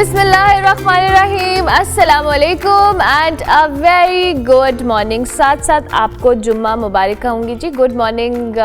बिस्मिल्लाहिर्रहमानिर्रहीम, अस्सलामुअलैकुम and a very good morning. साथ साथ आपको जुम्मा मुबारक कहूँगी जी। गुड मॉर्निंग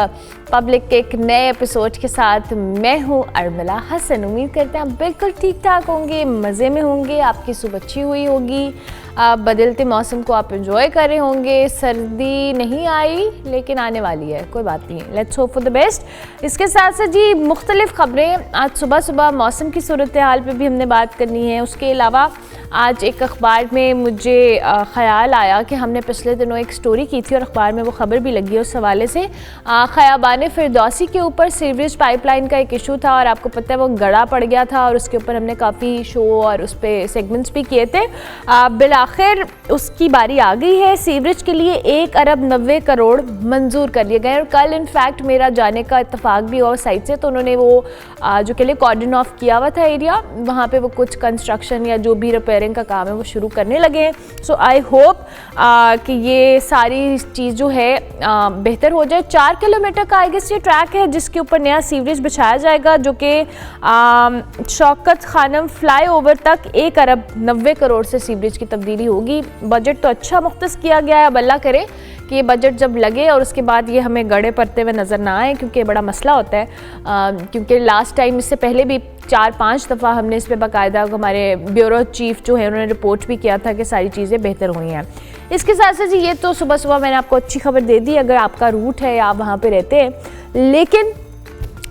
पब्लिक के एक नए एपिसोड के साथ मैं हूँ अर्मिला हसन। उम्मीद करते हैं आप बिल्कुल ठीक ठाक होंगे, मज़े में होंगे, आपकी सुबह अच्छी हुई होगी, आप बदलते मौसम को आप एंजॉय कर रहे होंगे। सर्दी नहीं आई लेकिन आने वाली है, कोई बात नहीं, let's hope for the best. इसके साथ साथ जी मुख्तलिफ खबरें, आज सुबह सुबह मौसम की सूरत हाल पे भी हमने बात करनी है। उसके अलावा आज एक अखबार में मुझे ख़याल आया कि हमने पिछले दिनों एक स्टोरी की थी और अखबार में वो ख़बर भी लगी है। उस हवाले से ख़याबान फिरदौसी के ऊपर सीवरेज पाइपलाइन का एक इशू था और आपको पता है वो गड़ा पड़ गया था और उसके ऊपर हमने काफ़ी शो और उस पर सेगमेंट्स भी किए थे। बिलाखिर उसकी बारी आ गई है। सीवरेज के लिए 1 अरब 90 करोड़ मंजूर कर लिए गए और कल इनफैक्ट मेरा जाने का इत्तेफाक भी हुआ साइट से, तो उन्होंने वो जो के लिए कॉर्डन ऑफ किया हुआ था एरिया, वहाँ पे वो कुछ कंस्ट्रक्शन या जो भी रिपेयरिंग का काम है वो शुरू करने लगे हैं। सो आई होप कि ये सारी चीज़ जो है बेहतर हो जाए। 4 किलोमीटर का आई गेस ये ट्रैक है जिसके ऊपर नया सीवरेज बिछाया जाएगा, जो कि शौकत खानम फ्लाईओवर तक 1 अरब 90 करोड़ से सीवरेज की तब्दीली होगी। बजट तो अच्छा मुख्तस किया गया है। अब अल्लाह करे कि ये बजट जब लगे और उसके बाद ये हमें गड़े पड़ते हुए नज़र ना आए, क्योंकि बड़ा मसला होता है। क्योंकि लास्ट टाइम इससे पहले भी 4-5 दफ़ा हमने इस पर बाकायदा हमारे ब्यूरो चीफ जो है उन्होंने रिपोर्ट भी किया था कि सारी चीज़ें बेहतर हुई हैं। इसके साथ साथ ये तो सुबह सुबह मैंने आपको अच्छी खबर दे दी अगर आपका रूट है या आप वहाँ पे रहते हैं। लेकिन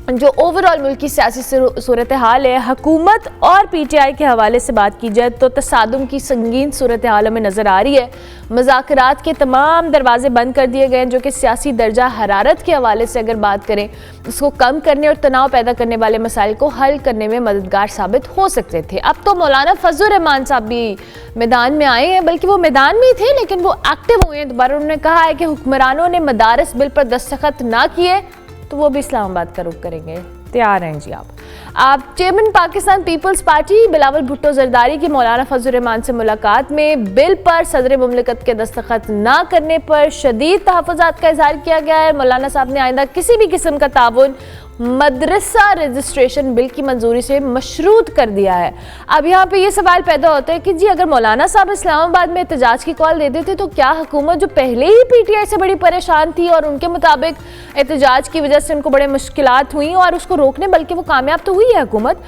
जो ओवरऑल मुल्क की सियासी सूरत हाल है, हुकूमत और पीटीआई के हवाले से बात की जाए तो तसादुम की संगीन सूरत हाल हमें नज़र आ रही है। मुज़ाकरात के तमाम दरवाजे बंद कर दिए गए हैं, जो कि सियासी दर्जा हरारत के हवाले से अगर बात करें उसको कम करने और तनाव पैदा करने वाले मसाइल को हल करने में मददगार साबित हो सकते थे। अब तो मौलाना फजल रहमान साहब भी मैदान में आए हैं, बल्कि वो मैदान में ही थे लेकिन वो एक्टिव हुए हैं दोबारा। उन्होंने कहा है कि हुक्मरानों ने मदारस बिल पर दस्तखत ना किए तो वो भी इस्लामाबाद का रुख करेंगे। तैयार हैं जी आप chairman Pakistan peoples party Bilawal Bhutto Zardari की मौलाना फजल रहमान से मुलाकात में बिल पर सदर मुमलिकत के दस्तखत ना करने पर शदीद तहफ़्फ़ुज़ात का इज़हार किया गया है। मौलाना साहब ने आइंदा किसी भी किस्म का ताउन मदरसा रजिस्ट्रेशन बिल की मंजूरी से मशरूत कर दिया है। अब यहाँ पे ये सवाल पैदा होता है कि जी अगर मौलाना साहब इस्लामाबाद में एहतजाज की कॉल दे देते तो क्या हुकूमत जो पहले ही पीटीआई से बड़ी परेशान थी और उनके मुताबिक एहतजाज की वजह से उनको बड़े मुश्किलात हुई और उसको रोकने बल्कि वो कामयाब तो हुई है हुकूमत,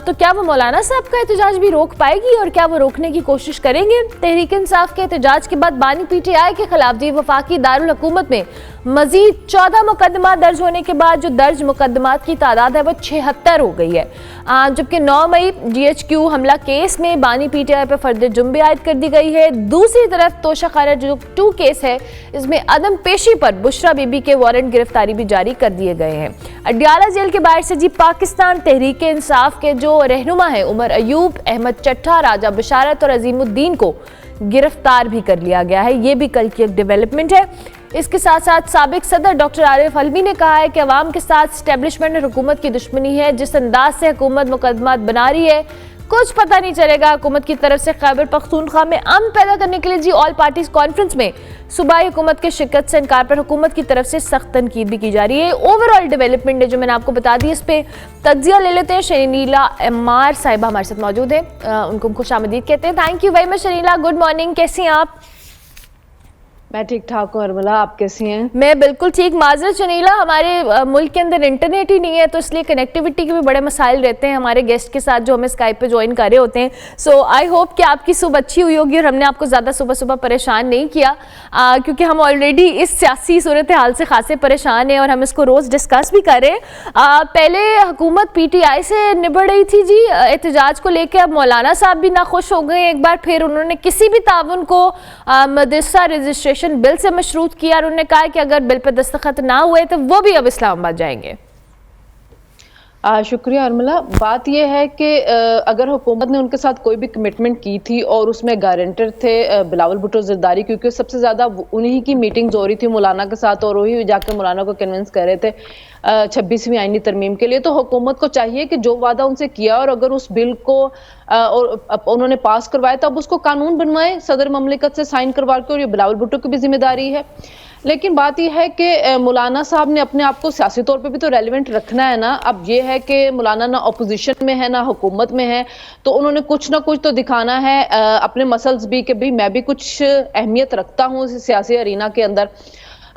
तो क्या वो मौलाना साहब का एहतजाज भी रोक पाएगी और क्या वो रोकने की कोशिश करेंगे? तहरीक इंसाफ के एहतजाज के बाद बानी पीटीआई के खिलाफ जी वफाकी दारुल हुकूमत में मजीद 14 मुकदमा दर्ज होने के बाद जो दर्ज मुकदमात की तादाद है वो 76 हो गई है। जबकि 9 मई GHQ हमला केस में बानी पीटीआई पर फर्द जुर्म भी आयद कर दी गई है। दूसरी तरफ तोशाखाना जो 2 केस है इसमें अदम पेशी पर बुशरा बीबी के वारंट गिरफ्तारी भी जारी कर दिए गए हैं। अडियाला जेल के बाहर से जी पाकिस्तान तहरीक इंसाफ के जो रहनुमा है उमर अयूब, अहमद चट्टा, राजा बशारत और अजीमुद्दीन को गिरफ्तार भी कर लिया गया है। ये भी कल की एक डेवलपमेंट है। इसके साथ साथ साबिक सदर डॉक्टर आरिफ अलवी ने कहा है कि अवाम के साथ एस्टेब्लिशमेंट और हुकूमत की दुश्मनी है। जिस अंदाज से हुकूमत मुकदमात बना रही है कुछ पता नहीं चलेगा। हुकूमत की तरफ से खैबर पख्तूनख्वा में अमन पैदा करने के लिए जी ऑल पार्टीज कॉन्फ्रेंस में सूबाई हुकूमत के शिरकत से इनकार पर हुकूमत की तरफ से सख्त तनकीद भी की जा रही है। ओवरऑल डेवलपमेंट है जो मैंने आपको बता दी, इस पर तज्जिया ले लेते हैं। शनीला एमार साहिबा हमारे साथ मौजूद है, उनको खुशामदीद कहते हैं। Thank you very much Shanila, good morning, कैसी हैं आप? मैं ठीक ठाक हूँ अर्मिला, आप कैसी हैं? मैं बिल्कुल ठीक। माजरत शनीला, हमारे मुल्क के अंदर इंटरनेट ही नहीं है तो इसलिए कनेक्टिविटी के भी बड़े मसाइल रहते हैं हमारे गेस्ट के साथ जो हमें स्काइप पे ज्वाइन कर रहे होते हैं। सो आई होप कि आपकी सुबह अच्छी हुई होगी और हमने आपको ज़्यादा सुबह सुबह परेशान नहीं किया, क्योंकि हम ऑलरेडी इस सियासी सूरत हाल से खासे परेशान हैं और हम इसको रोज़ डिस्कस भी कर रहे हैं। पहले हुकूमत PTI से निबड़ रही थी जी एहतजाज को लेकर, अब मौलाना साहब भी नाखुश हो गए एक बार फिर। उन्होंने किसी भी ताउन को मदरसा रजिस्ट्रेशन बिल से मशरूत किया और उन्होंने कहा कि अगर बिल पर दस्तखत ना हुए तो वो भी अब इस्लामाबाद जाएंगे। शुक्रिया अर्मिला। बात यह है कि अगर हुकूमत ने उनके साथ कोई भी कमिटमेंट की थी और उसमें गारंटर थे बिलावल भुट्टो जरदारी, क्योंकि सबसे ज़्यादा उन्हीं की मीटिंग्स हो रही थी मौलाना के साथ और वही जाकर मौलाना को कन्विंस कर रहे थे 26वीं आईनी तरमीम के लिए, तो हुकूमत को चाहिए कि जो वादा उनसे किया और अगर उस बिल को और उन्होंने पास करवाया तब उसको कानून बनवाए, सदर ममलिकत से साइन करवा के, और ये बिलावल भुट्टो की भी जिम्मेदारी है। लेकिन बात ये है कि मौलाना साहब ने अपने आप को सियासी तौर पे भी तो रेलिवेंट रखना है ना। अब ये है कि मौलाना ना अपोजिशन में है ना हुकूमत में है, तो उन्होंने कुछ ना कुछ तो दिखाना है अपने मसल्स भी कि भाई मैं भी कुछ अहमियत रखता हूँ इस सियासी अरीना के अंदर।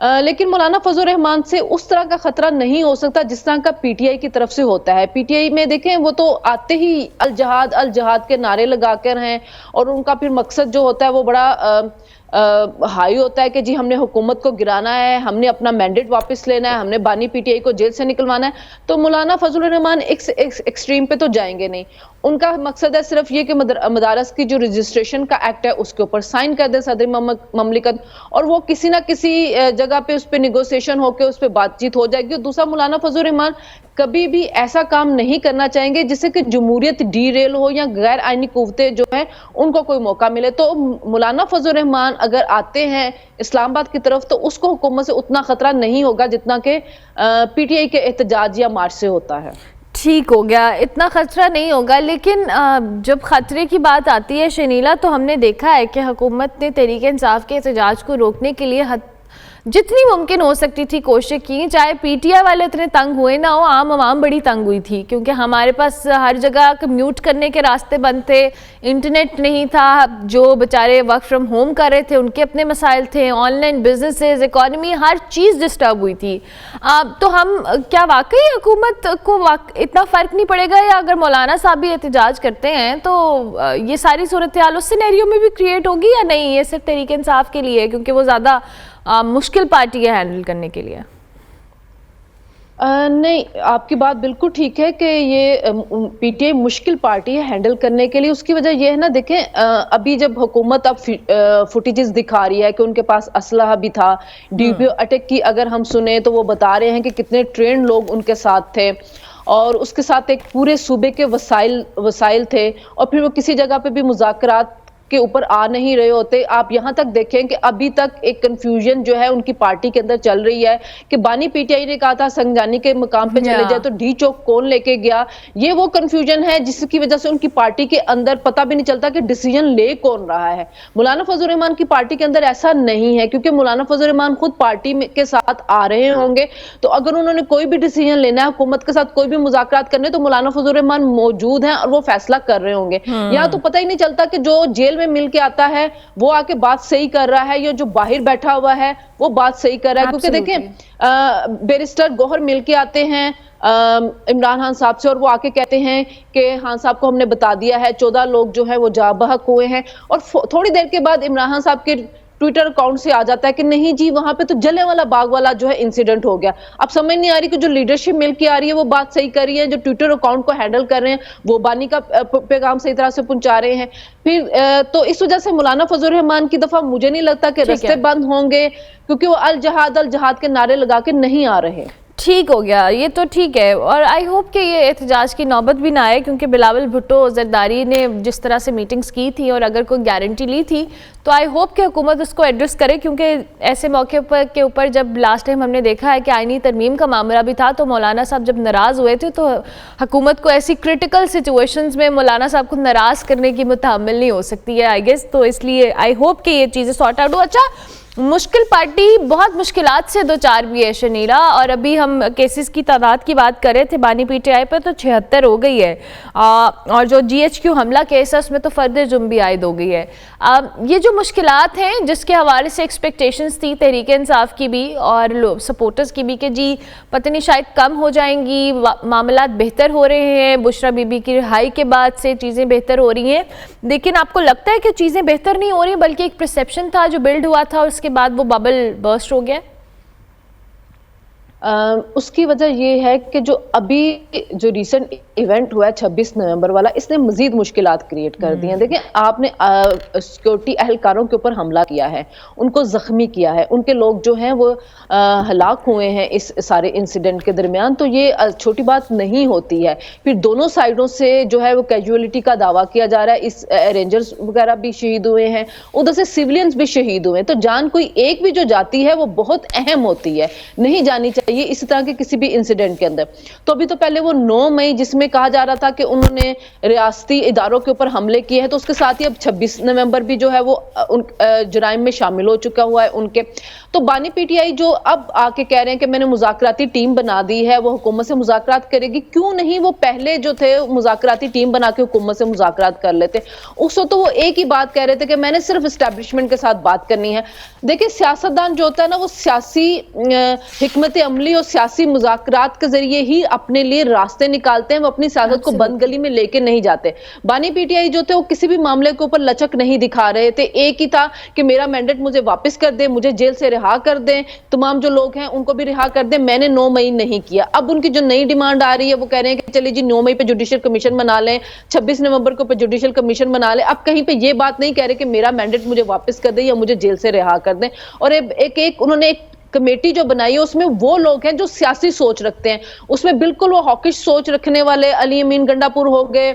लेकिन मौलाना फजल रहमान से उस तरह का खतरा नहीं हो सकता जिस तरह का पीटीआई की तरफ से होता है। पीटीआई में देखें वो तो आते ही अल जहाद के नारे लगाकर हैं, और उनका फिर मकसद जो होता है वो बड़ा हाई होता है कि जी हमने हुकूमत को गिराना है, हमने अपना मैंडेट वापस लेना है, हमने बानी पीटीआई को जेल से निकलवाना है। तो मौलाना फजल रहमान एक्सट्रीम पे तो जाएंगे नहीं। उनका मकसद है सिर्फ ये कि मदारस की जो रजिस्ट्रेशन का एक्ट है उसके ऊपर साइन कर दे सदर ममलिकत, और वो किसी ना किसी जगह पे उस पर निगोसिएशन होकर उस पर बातचीत हो जाएगी। और दूसरा, मौलाना फजल रहमान कभी भी ऐसा काम नहीं करना चाहेंगे जिससे कि जमहूरियत डीरेल हो या गैर आईनी कुव्वतें जो है उनको कोई मौका मिले। तो मौलाना फजल रहमान अगर आते हैं इस्लामाबाद की तरफ तो उसको हुकूमत से उतना खतरा नहीं होगा जितना कि पीटीआई के एहतजाज या मार्च से होता है। ठीक हो गया, इतना खतरा नहीं होगा। लेकिन जब खतरे की बात आती है शनीला, तो हमने देखा है कि हुकूमत ने तहरीक इंसाफ के एहतजाज को रोकने के लिए जितनी मुमकिन हो सकती थी कोशिश की। चाहे पीटीआई वाले इतने तंग हुए ना हो, आम आवाम बड़ी तंग हुई थी, क्योंकि हमारे पास हर जगह कम्यूट करने के रास्ते बंद थे, इंटरनेट नहीं था, जो बेचारे वर्क फ्रॉम होम कर रहे थे उनके अपने मसाइल थे, ऑनलाइन बिजनेसेस, इकॉनमी, हर चीज़ डिस्टर्ब हुई थी। तो हम क्या वाकई हुकूमत को इतना फ़र्क नहीं पड़ेगा, या अगर मौलाना साहब भी एहतजाज करते हैं तो ये सारी सूरत हाल उस सिनेरियो में भी क्रिएट होगी या नहीं? ये सिर्फ तहरीक इंसाफ के लिए, क्योंकि वो ज़्यादा मुश्किल पार्टी है हैंडल करने के लिए। नहीं, आपकी बात बिल्कुल ठीक है कि ये पीटीआई मुश्किल पार्टी है हैंडल करने के लिए। उसकी वजह ये है ना, देखें अभी जब हुकूमत अब फुटेजेस दिखा रही है कि उनके पास असलहा भी था, डीपीओ अटैक की अगर हम सुने तो वो बता रहे हैं कि कितने ट्रेंड लोग उनके साथ थे, और उसके साथ एक पूरे सूबे के वसाइल थे, और फिर वो किसी जगह पे भी मुज़ाकरात के ऊपर आ नहीं रहे होते। आप यहाँ तक देखें कि अभी तक एक कंफ्यूजन जो है उनकी पार्टी के अंदर चल रही है कि बानी पीटीआई ने कहा था संजानी के मुकाम पे चले जाए तो डी चौक कौन लेके गया। ये वो कंफ्यूजन है जिसकी वजह से उनकी पार्टी के अंदर पता भी नहीं चलता कि डिसीजन ले कौन रहा है। मौलाना फजल रहमान की पार्टी के अंदर ऐसा नहीं है, क्योंकि मौलाना फजल रहमान खुद पार्टी के साथ आ रहे होंगे, तो अगर उन्होंने कोई भी डिसीजन लेना है, हुकूमत के साथ कोई भी मुज़ाकरात करने, तो मौलाना फजल रहमान मौजूद हैं और वो फैसला कर रहे होंगे। यहाँ तो पता ही नहीं चलता कि जो जेल में मिल के आता है वो आके बात सही कर रहा है या जो बाहर बैठा हुआ है वो बात सही कर रहा है। क्योंकि देखें बैरिस्टर गौहर मिल के आते हैं इमरान खान साहब से, और वो आके कहते हैं कि खान साहब को हमने बता दिया है 14 लोग जो है वो जाबहक हुए हैं, और थोड़ी देर के बाद इमरान खान साहब के ट्विटर अकाउंट से आ जाता है कि नहीं जी वहां पे तो जलियांवाला बाग वाला जो है इंसिडेंट हो गया। अब समझ नहीं आ रही कि जो लीडरशिप मिल के आ रही है वो बात सही कर रही है, जो ट्विटर अकाउंट को हैंडल कर रहे हैं वो बानी का पैगाम सही तरह से पहुंचा रहे हैं। फिर तो इस वजह से मौलाना फजल रहमान की दफा मुझे नहीं लगता कि रास्ते बंद होंगे, क्योंकि वो अल जहाद के नारे लगा के नहीं आ रहे। ठीक हो गया, ये तो ठीक है, और आई होप कि ये एहतजाज की नौबत भी ना आए, क्योंकि बिलावल भुट्टो जरदारी ने जिस तरह से मीटिंग्स की थी और अगर कोई गारंटी ली थी तो आई होप कि हुकूमत उसको एड्रेस करे, क्योंकि ऐसे मौके पर के ऊपर जब लास्ट टाइम हमने देखा है कि आईनी तरमीम का मामला भी था, तो मौलाना साहब जब नाराज़ हुए थे तो हुकूमत को ऐसी क्रिटिकल सिचुएशंस में मौलाना साहब को नाराज़ करने की मुतहम्मिल नहीं हो सकती है आई गेस। तो इसलिए आई होप कि ये चीज़ें सॉर्ट आउट हो। अच्छा, मुश्किल पार्टी बहुत मुश्किलात से दो चार भी है शनीला, और अभी हम केसेस की तादाद की बात कर रहे थे बानी पीटीआई पर तो 76 हो गई है, और जो जीएचक्यू हमला केस है उसमें तो फर्द जुर्म भी आयद हो गई है। ये जो मुश्किलात हैं जिसके हवाले से एक्सपेक्टेशंस थी तहरीक इंसाफ की भी और सपोर्टर्स की भी कि जी पता नहीं शायद कम हो जाएंगी, मामलात बेहतर हो रहे हैं, बुशरा बीबी की रिहाई के बाद से चीज़ें बेहतर हो रही हैं, लेकिन आपको लगता है कि चीज़ें बेहतर नहीं हो रही बल्कि एक परसेप्शन था जो बिल्ड हुआ था उसके बाद वो बबल बर्स्ट हो गया? उसकी वजह ये है कि जो अभी जो रिसेंट इवेंट हुआ है 26 नवंबर वाला, इसने मजीद मुश्किलात क्रिएट कर दी हैं। देखिए, आपने सिक्योरिटी एहलकारों के ऊपर हमला किया है, उनको जख्मी किया है, उनके लोग जो हैं वो हलाक हुए हैं इस सारे इंसिडेंट के दरमियान, तो ये छोटी बात नहीं होती है। फिर दोनों साइडों से जो है वो कैजुअलिटी का दावा किया जा रहा है, इस रेंजर्स वगैरह भी शहीद हुए हैं, उधर से सिविलियंस भी शहीद हुए हैं, तो जान कोई एक भी जो जाती है वो बहुत अहम होती है, नहीं जानी चाहिए चाहिए इस तरह के किसी भी इंसिडेंट के अंदर। तो अभी तो पहले वो 9 मई जिसमें कहा जा रहा था कि उन्होंने रियासती इदारों के ऊपर हमले किए हैं, तो उसके साथ ही अब 26 नवंबर भी जो है वो जुराइम में शामिल हो चुका हुआ है उनके। तो बानी पीटीआई जो अब आके कह रहे हैं कि मैंने मुज़ाकराती टीम बना दी है, वो हुकूमत से मुज़ाकरात करेगी, क्यों नहीं वो पहले जो थे मुज़ाकराती टीम बना के हुकूमत से मुज़ाकरात कर लेते। उस वक्त तो वो एक ही बात कह रहे थे कि मैंने सिर्फ एस्टैब्लिशमेंट के साथ बात करनी है। देखिए सियासतदान जो होता है ना, वो सियासी हिकमत अमली और सियासी मुज़ाकरात के जरिए ही अपने लिए रास्ते निकालते हैं, वो अपनी सियासत को बंद गली में लेके नहीं जाते। बानी पीटीआई जो थे वो किसी भी मामले के ऊपर लचक नहीं दिखा रहे थे, एक ही था कि मेरा मैंडेट मुझे वापस कर दे, मुझे जेल से रिहा कर दें, तमाम जो लोग हैं उनको भी रिहा कर दें, मैंने 9 मई नहीं किया। अब उनकी जो नई डिमांड आ रही है वो कह रहे हैं कि चलिए जी 9 मई पे जुडिशियल कमीशन बना लें, 26 नवंबर को पे जुडिशियल कमीशन बना लें। अब कहीं पे ये बात नहीं कह रहे कि मेरा मैंडेट मुझे वापस कर दें या मुझे जेल से रिहा कर दें। और एक उन्होंने एक कमेटी जो बनाई है उसमें वो लोग हैं जो सियासी सोच रखते हैं, उसमें बिल्कुल वो हॉकिश सोच रखने वाले अली अमीन गंडापुर हो गए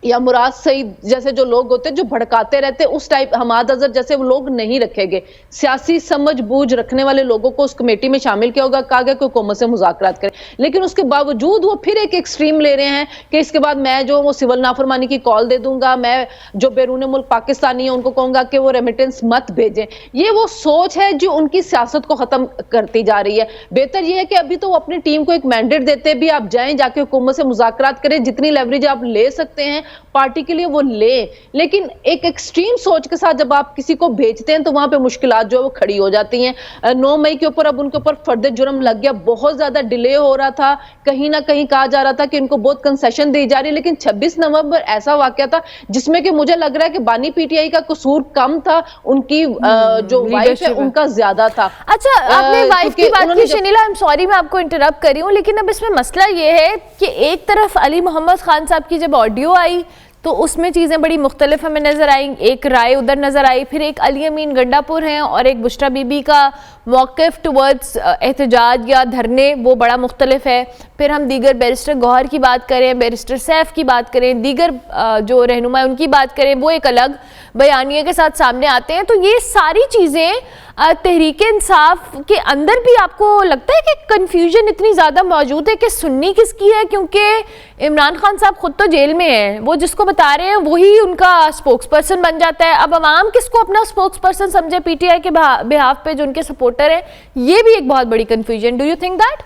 या मुराद सईद जैसे जो लोग होते हैं जो भड़काते रहते हैं, उस टाइप हमाद अजहर जैसे वो लोग नहीं रखे गए। सियासी समझ बूझ रखने वाले लोगों को उस कमेटी में शामिल किया होगा, कहा गया कि हुकूमत से मुज़ाकरात करें, लेकिन उसके बावजूद वो फिर एक एक्सट्रीम ले रहे हैं कि इसके बाद मैं जो वो सिविल नाफरमानी की कॉल दे दूंगा, मैं जो बैरून मुल्क पाकिस्तानी है उनको कहूंगा कि वो रेमिटेंस मत भेजें। ये वो सोच है जो उनकी सियासत को खत्म करती जा रही है। बेहतर यह है कि अभी तो वो अपनी टीम को एक मैंडेट देते भी, आप जाएं जाके हुकूमत से मुज़ाकरात करें, जितनी लेवरेज आप ले सकते हैं पार्टी के लिए वो ले, लेकिन एक एक्सट्रीम सोच के साथ जब आप किसी को भेजते हैं तो वहां पे मुश्किलात जो है वो खड़ी हो जाती हैं। 9 मई के ऊपर अब उनके ऊपर फर्द जुर्म लग गया, बहुत ज्यादा डिले हो रहा था, कहीं ना कहीं कहा जा रहा था कि इनको बहुत कंसेशन दी जा रही है, लेकिन 26 नवंबर ऐसा वाकया था जिसमें कि मुझे लग रहा है कि बानी पीटीआई का कसूर कम था, उनकी जो वाइफ है उनका ज्यादा था। अच्छा, आपने वाइफ की बात की शनीला, आई एम सॉरी मैं आपको इंटरप्ट कर रही हूँ, लेकिन अब इसमें मसला ये है कि एक तरफ अली मोहम्मद खान साहब की जब ऑडियो आई तो उसमें चीज़ें बड़ी मुख्तलिफ हमें नज़र आई, एक राय उधर नज़र आई, फिर एक अली अमीन गंडापुर हैं और एक बुशरा बीबी का मौक़िफ़ टुवर्ड्स एहतजाज या धरने वो बड़ा मुख्तलिफ है। फिर हम दीगर बैरिस्टर गौहर की बात करें, बैरिस्टर सैफ की बात करें, दीगर जो रहनुमा है उनकी बात करें, वो एक अलग बयानिए के साथ सामने आते हैं। तो ये सारी चीज़ें तहरीक इंसाफ के अंदर भी आपको लगता है कि कन्फ्यूजन इतनी ज़्यादा मौजूद है कि सुन्नी किसकी है, क्योंकि इमरान खान साहब खुद तो जेल में हैं, वो जिसको बता रहे हैं वही उनका स्पोक्स पर्सन बन जाता है। अब अवाम किसको अपना स्पोक्स पर्सन समझे पीटीआई के बिहाफ पे जो उनके सपोर्टर हैं, ये भी एक बहुत बड़ी confusion. Do you think that?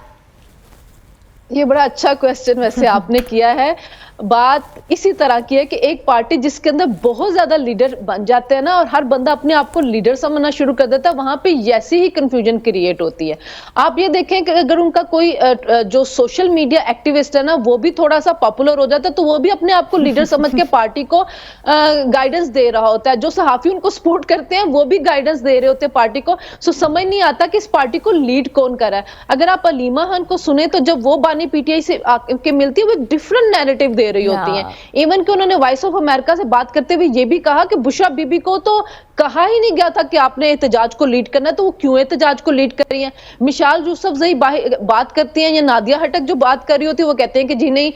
ये बड़ा अच्छा क्वेश्चन वैसे आपने किया है। बात इसी तरह की है कि एक पार्टी जिसके अंदर बहुत ज्यादा लीडर बन जाते हैं ना, और हर बंदा अपने आप को लीडर समझना शुरू कर देता है, वहां पे ऐसी ही कंफ्यूजन क्रिएट होती है। आप ये देखें कि अगर उनका कोई जो सोशल मीडिया एक्टिविस्ट है ना, वो भी थोड़ा सा पॉपुलर हो जाता है तो वो भी अपने आप को लीडर समझ के पार्टी को गाइडेंस दे रहा होता है। जो सहाफी उनको सपोर्ट करते हैं वो भी गाइडेंस दे रहे होते हैं पार्टी को। सो समझ नहीं आता कि इस पार्टी को लीड कौन कर रहा है। अगर आप अलीमा खान को सुने तो जब वो बानी पीटीआई से आके मिलती है वो एक डिफरेंट नैरेटिव दे रही होती हैं। इवन कि उन्होंने वॉइस ऑफ अमेरिका से बात करते हुए ये भी कहा कि बुशरा बीबी को तो कहा ही नहीं गया था कि आपने एहतजाज को लीड करना है, तो वो क्यों एहतजाज को लीड कर रही हैं। मिशाल यूसुफजई बात करती हैं या नादिया हटक जो बात कर रही होती है वो कहते हैं कि जी नहीं,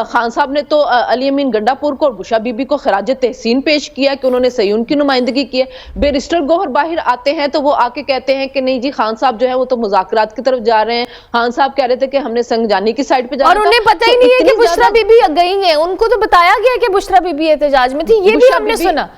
खान साहब ने तो अली अमीन गंडापुर को और बुशरा बीबी को खराज तहसीन पेश किया कि उन्होंने सही उनकी नुमाइंदगी की है। बैरिस्टर गौहर बाहर आते हैं तो वो आके कहते हैं कि नहीं जी, खान साहब जो है वो तो मुज़ाकरात की तरफ जा रहे हैं। खान साहब कह रहे थे कि हमने संगजानी की साइड पे जाना और उन्हें पता ही नहीं है कि बुशरा बीबी गई हैं, उनको तो बताया गया कि बुशरा बीबी एहतजाज में थी, ये भी हमने सुना।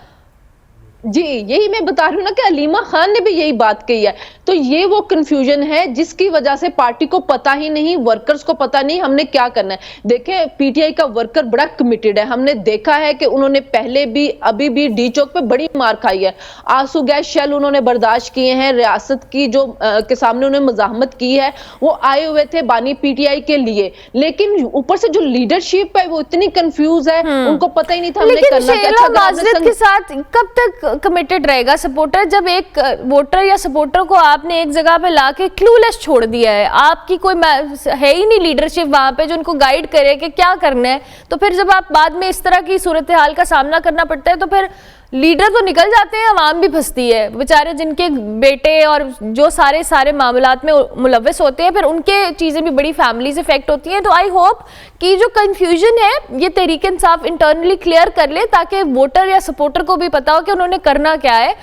जी, यही मैं बता रही हूँ ना कि अलीमा खान ने भी यही बात कही है। तो ये वो कंफ्यूजन है जिसकी वजह से पार्टी को पता ही नहीं, वर्कर्स को पता नहीं हमने क्या करना है। देखें, पीटीआई का वर्कर बड़ा कमिटेड है। हमने देखा है कि उन्होंने पहले भी अभी भी डी चौक पे बड़ी मार खाई है। आंसू गैस शेल उन्होंने बर्दाश्त किए हैं, रियासत की जो के सामने उन्होंने मजाहमत की है, वो आए हुए थे बानी पीटीआई के लिए। लेकिन ऊपर से जो लीडरशिप है वो इतनी कंफ्यूज है, उनको पता ही नहीं था हमने करना क्या। के साथ कब तक कमिटेड रहेगा सपोर्टर जब एक वोटर या सपोर्टर को आपने एक जगह पे लाके क्लूलेस छोड़ दिया है, आपकी कोई है ही नहीं लीडरशिप वहां पे जो उनको गाइड करे कि क्या करना है। तो फिर जब आप बाद में इस तरह की सूरत हाल का सामना करना पड़ता है तो फिर लीडर तो निकल जाते हैं, आवाम भी फंसती है। बेचारे जिनके बेटे और जो सारे मामलात में मुलव्वस होते हैं, फिर उनके चीज़ें भी बड़ी फैमिलीज इफेक्ट होती हैं। तो आई होप कि जो कंफ्यूजन है ये तहरीक इंसाफ इंटरनली क्लियर कर ले, ताकि वोटर या सपोर्टर को भी पता हो कि उन्होंने करना क्या है।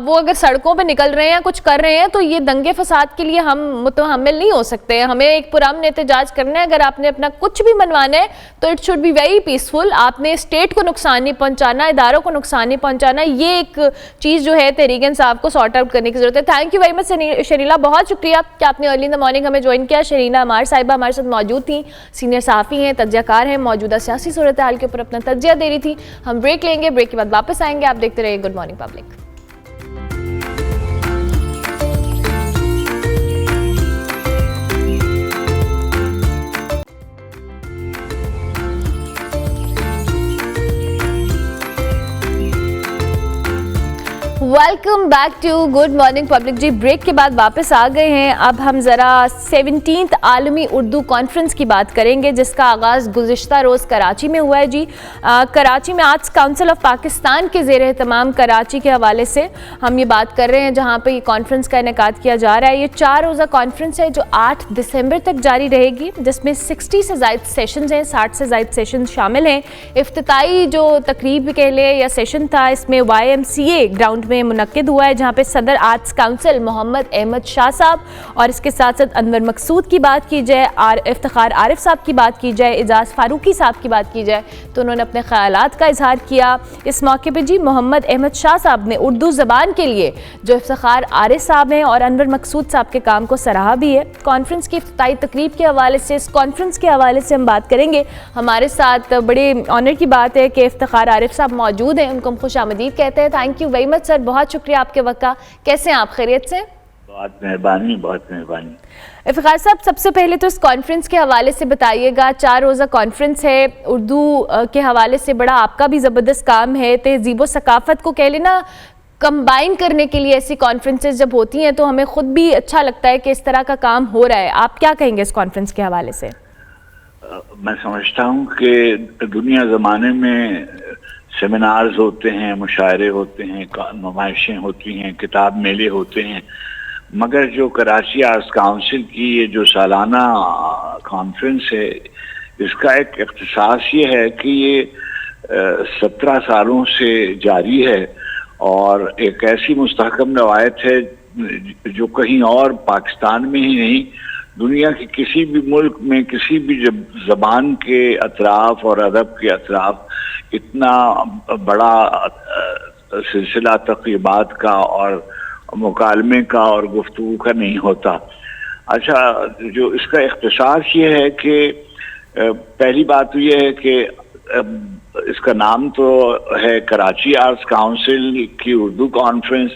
वो अगर सड़कों पर निकल रहे हैं, कुछ कर रहे हैं, तो ये दंगे फसाद के लिए हम मुतहम्मिल नहीं हो सकते हैं। हमें एक पुरअमन एहतजाज करना है। अगर आपने अपना कुछ भी मनवाना है तो it should be very peaceful. आपने स्टेट को नुकसान नहीं पहुंचाना, इदारों को नुकसान नहीं पहुंचाना। ये एक चीज़ जो है तहरीक इंसाफ को सॉर्ट आउट करने की जरूरत है। थैंक यू वेरी मच शरीला, बहुत शुक्रिया कि आपने अर्ली इन द मॉर्निंग हमें ज्वाइन किया। शरीला अमार साहिबा हमारे साथ मौजूद थी, सीनियर सहाफ़ी हैं, तज्ज़ियाकार हैं, मौजूदा सियासी सूरत हाल के ऊपर अपना तज्ज़िया दे रही थी। हम ब्रेक लेंगे, ब्रेक के बाद वापस आएंगे। आप देखते रहिए good morning public. Welcome back to good morning public. जी ब्रेक के बाद वापस आ गए हैं। अब हम ज़रा 17th आलमी उर्दू कॉन्फ्रेंस की बात करेंगे, जिसका आगाज़ गुज़िश्ता रोज़ कराची में हुआ है। जी कराची में आर्ट्स काउंसिल ऑफ पाकिस्तान के ज़ेर एहतमाम कराची के हवाले से हम ये बात कर रहे हैं, जहाँ पे ये कॉन्फ्रेंस का इनेकाद किया जा रहा है। ये 4 रोज़ा कॉन्फ्रेंस है जो 8 दिसंबर तक जारी रहेगी, जिसमें 60 से ज़ायद सेशंस हैं, 60 से ज़ायद सेशंस शामिल हैं। इफ्तिताई जो तकरीब कह ले या सेशन था, इसमें YMCA ग्राउंड में मुनक्किद हुआ है, जहाँ पे सदर आर्ट्स काउंसिल मोहम्मद अहमद शाह साहब और इसके साथ साथ अनवर मकसूद की बात की जाए, इफ्तिखार आरिफ साहब की बात की जाए, एजाज फारूकी साहब की बात की जाए, तो उन्होंने अपने ख्यालात का इजहार किया। इस मौके पे जी मोहम्मद अहमद शाह साहब ने उर्दू ज़बान के लिए जो इफ्तिखार आरिफ साहब हैं और अनवर मकसूद साहब के काम को सराहा भी है। कॉन्फ्रेंस की इफ्तिताई तकरीब के हवाले से, इस कॉन्फ्रेंस के हवाले से हम बात करेंगे। हमारे साथ बड़े ऑनर की बात है कि इफ्तिखार आरिफ साहब मौजूद हैं, उनको हम खुश आमदीद कहते हैं। Thank you very much sir, बहुत शुक्रिया आपके वक्त का। कैसे हैं आप, खैरियत से? बहुत मेहरबानी, बहुत मेहरबानी। इफ्तिखार साहब, सबसे पहले तो इस कॉन्फ्रेंस के हवाले से बताइएगा। 4 रोज़ा कॉन्फ्रेंस है, उर्दू के हवाले से बड़ा आपका भी ज़बरदस्त काम है। तहजीब व सकाफ़त को कह लेना कंबाइन करने के लिए ऐसी कॉन्फ्रेंसेस जब होती हैं तो हमें खुद भी अच्छा लगता है कि इस तरह का काम हो रहा है। आप क्या कहेंगे इस कॉन्फ्रेंस के हवाले से? मैं समझता हूँ कि दुनिया ज़माने में सेमिनार्स होते हैं, मुशायरे होते हैं, नुमाइशें होती हैं, किताब मेले होते हैं, मगर जो कराची आर्ट्स काउंसिल की ये जो सालाना कॉन्फ्रेंस है, इसका एक इख्तिसास ये है कि ये 17 सालों से जारी है और एक ऐसी मुस्तहकम रवायत है जो कहीं और पाकिस्तान में ही नहीं, दुनिया के किसी भी मुल्क में किसी भी ज़बान के अतराफ और अदब के अतराफ इतना बड़ा सिलसिला तक़रीबात का और मुकालमे का और गुफ्तगू का नहीं होता। अच्छा, जो इसका इख्तिसास ये है कि पहली बात तो ये है कि इसका नाम तो है कराची आर्ट्स काउंसिल की उर्दू कॉन्फ्रेंस,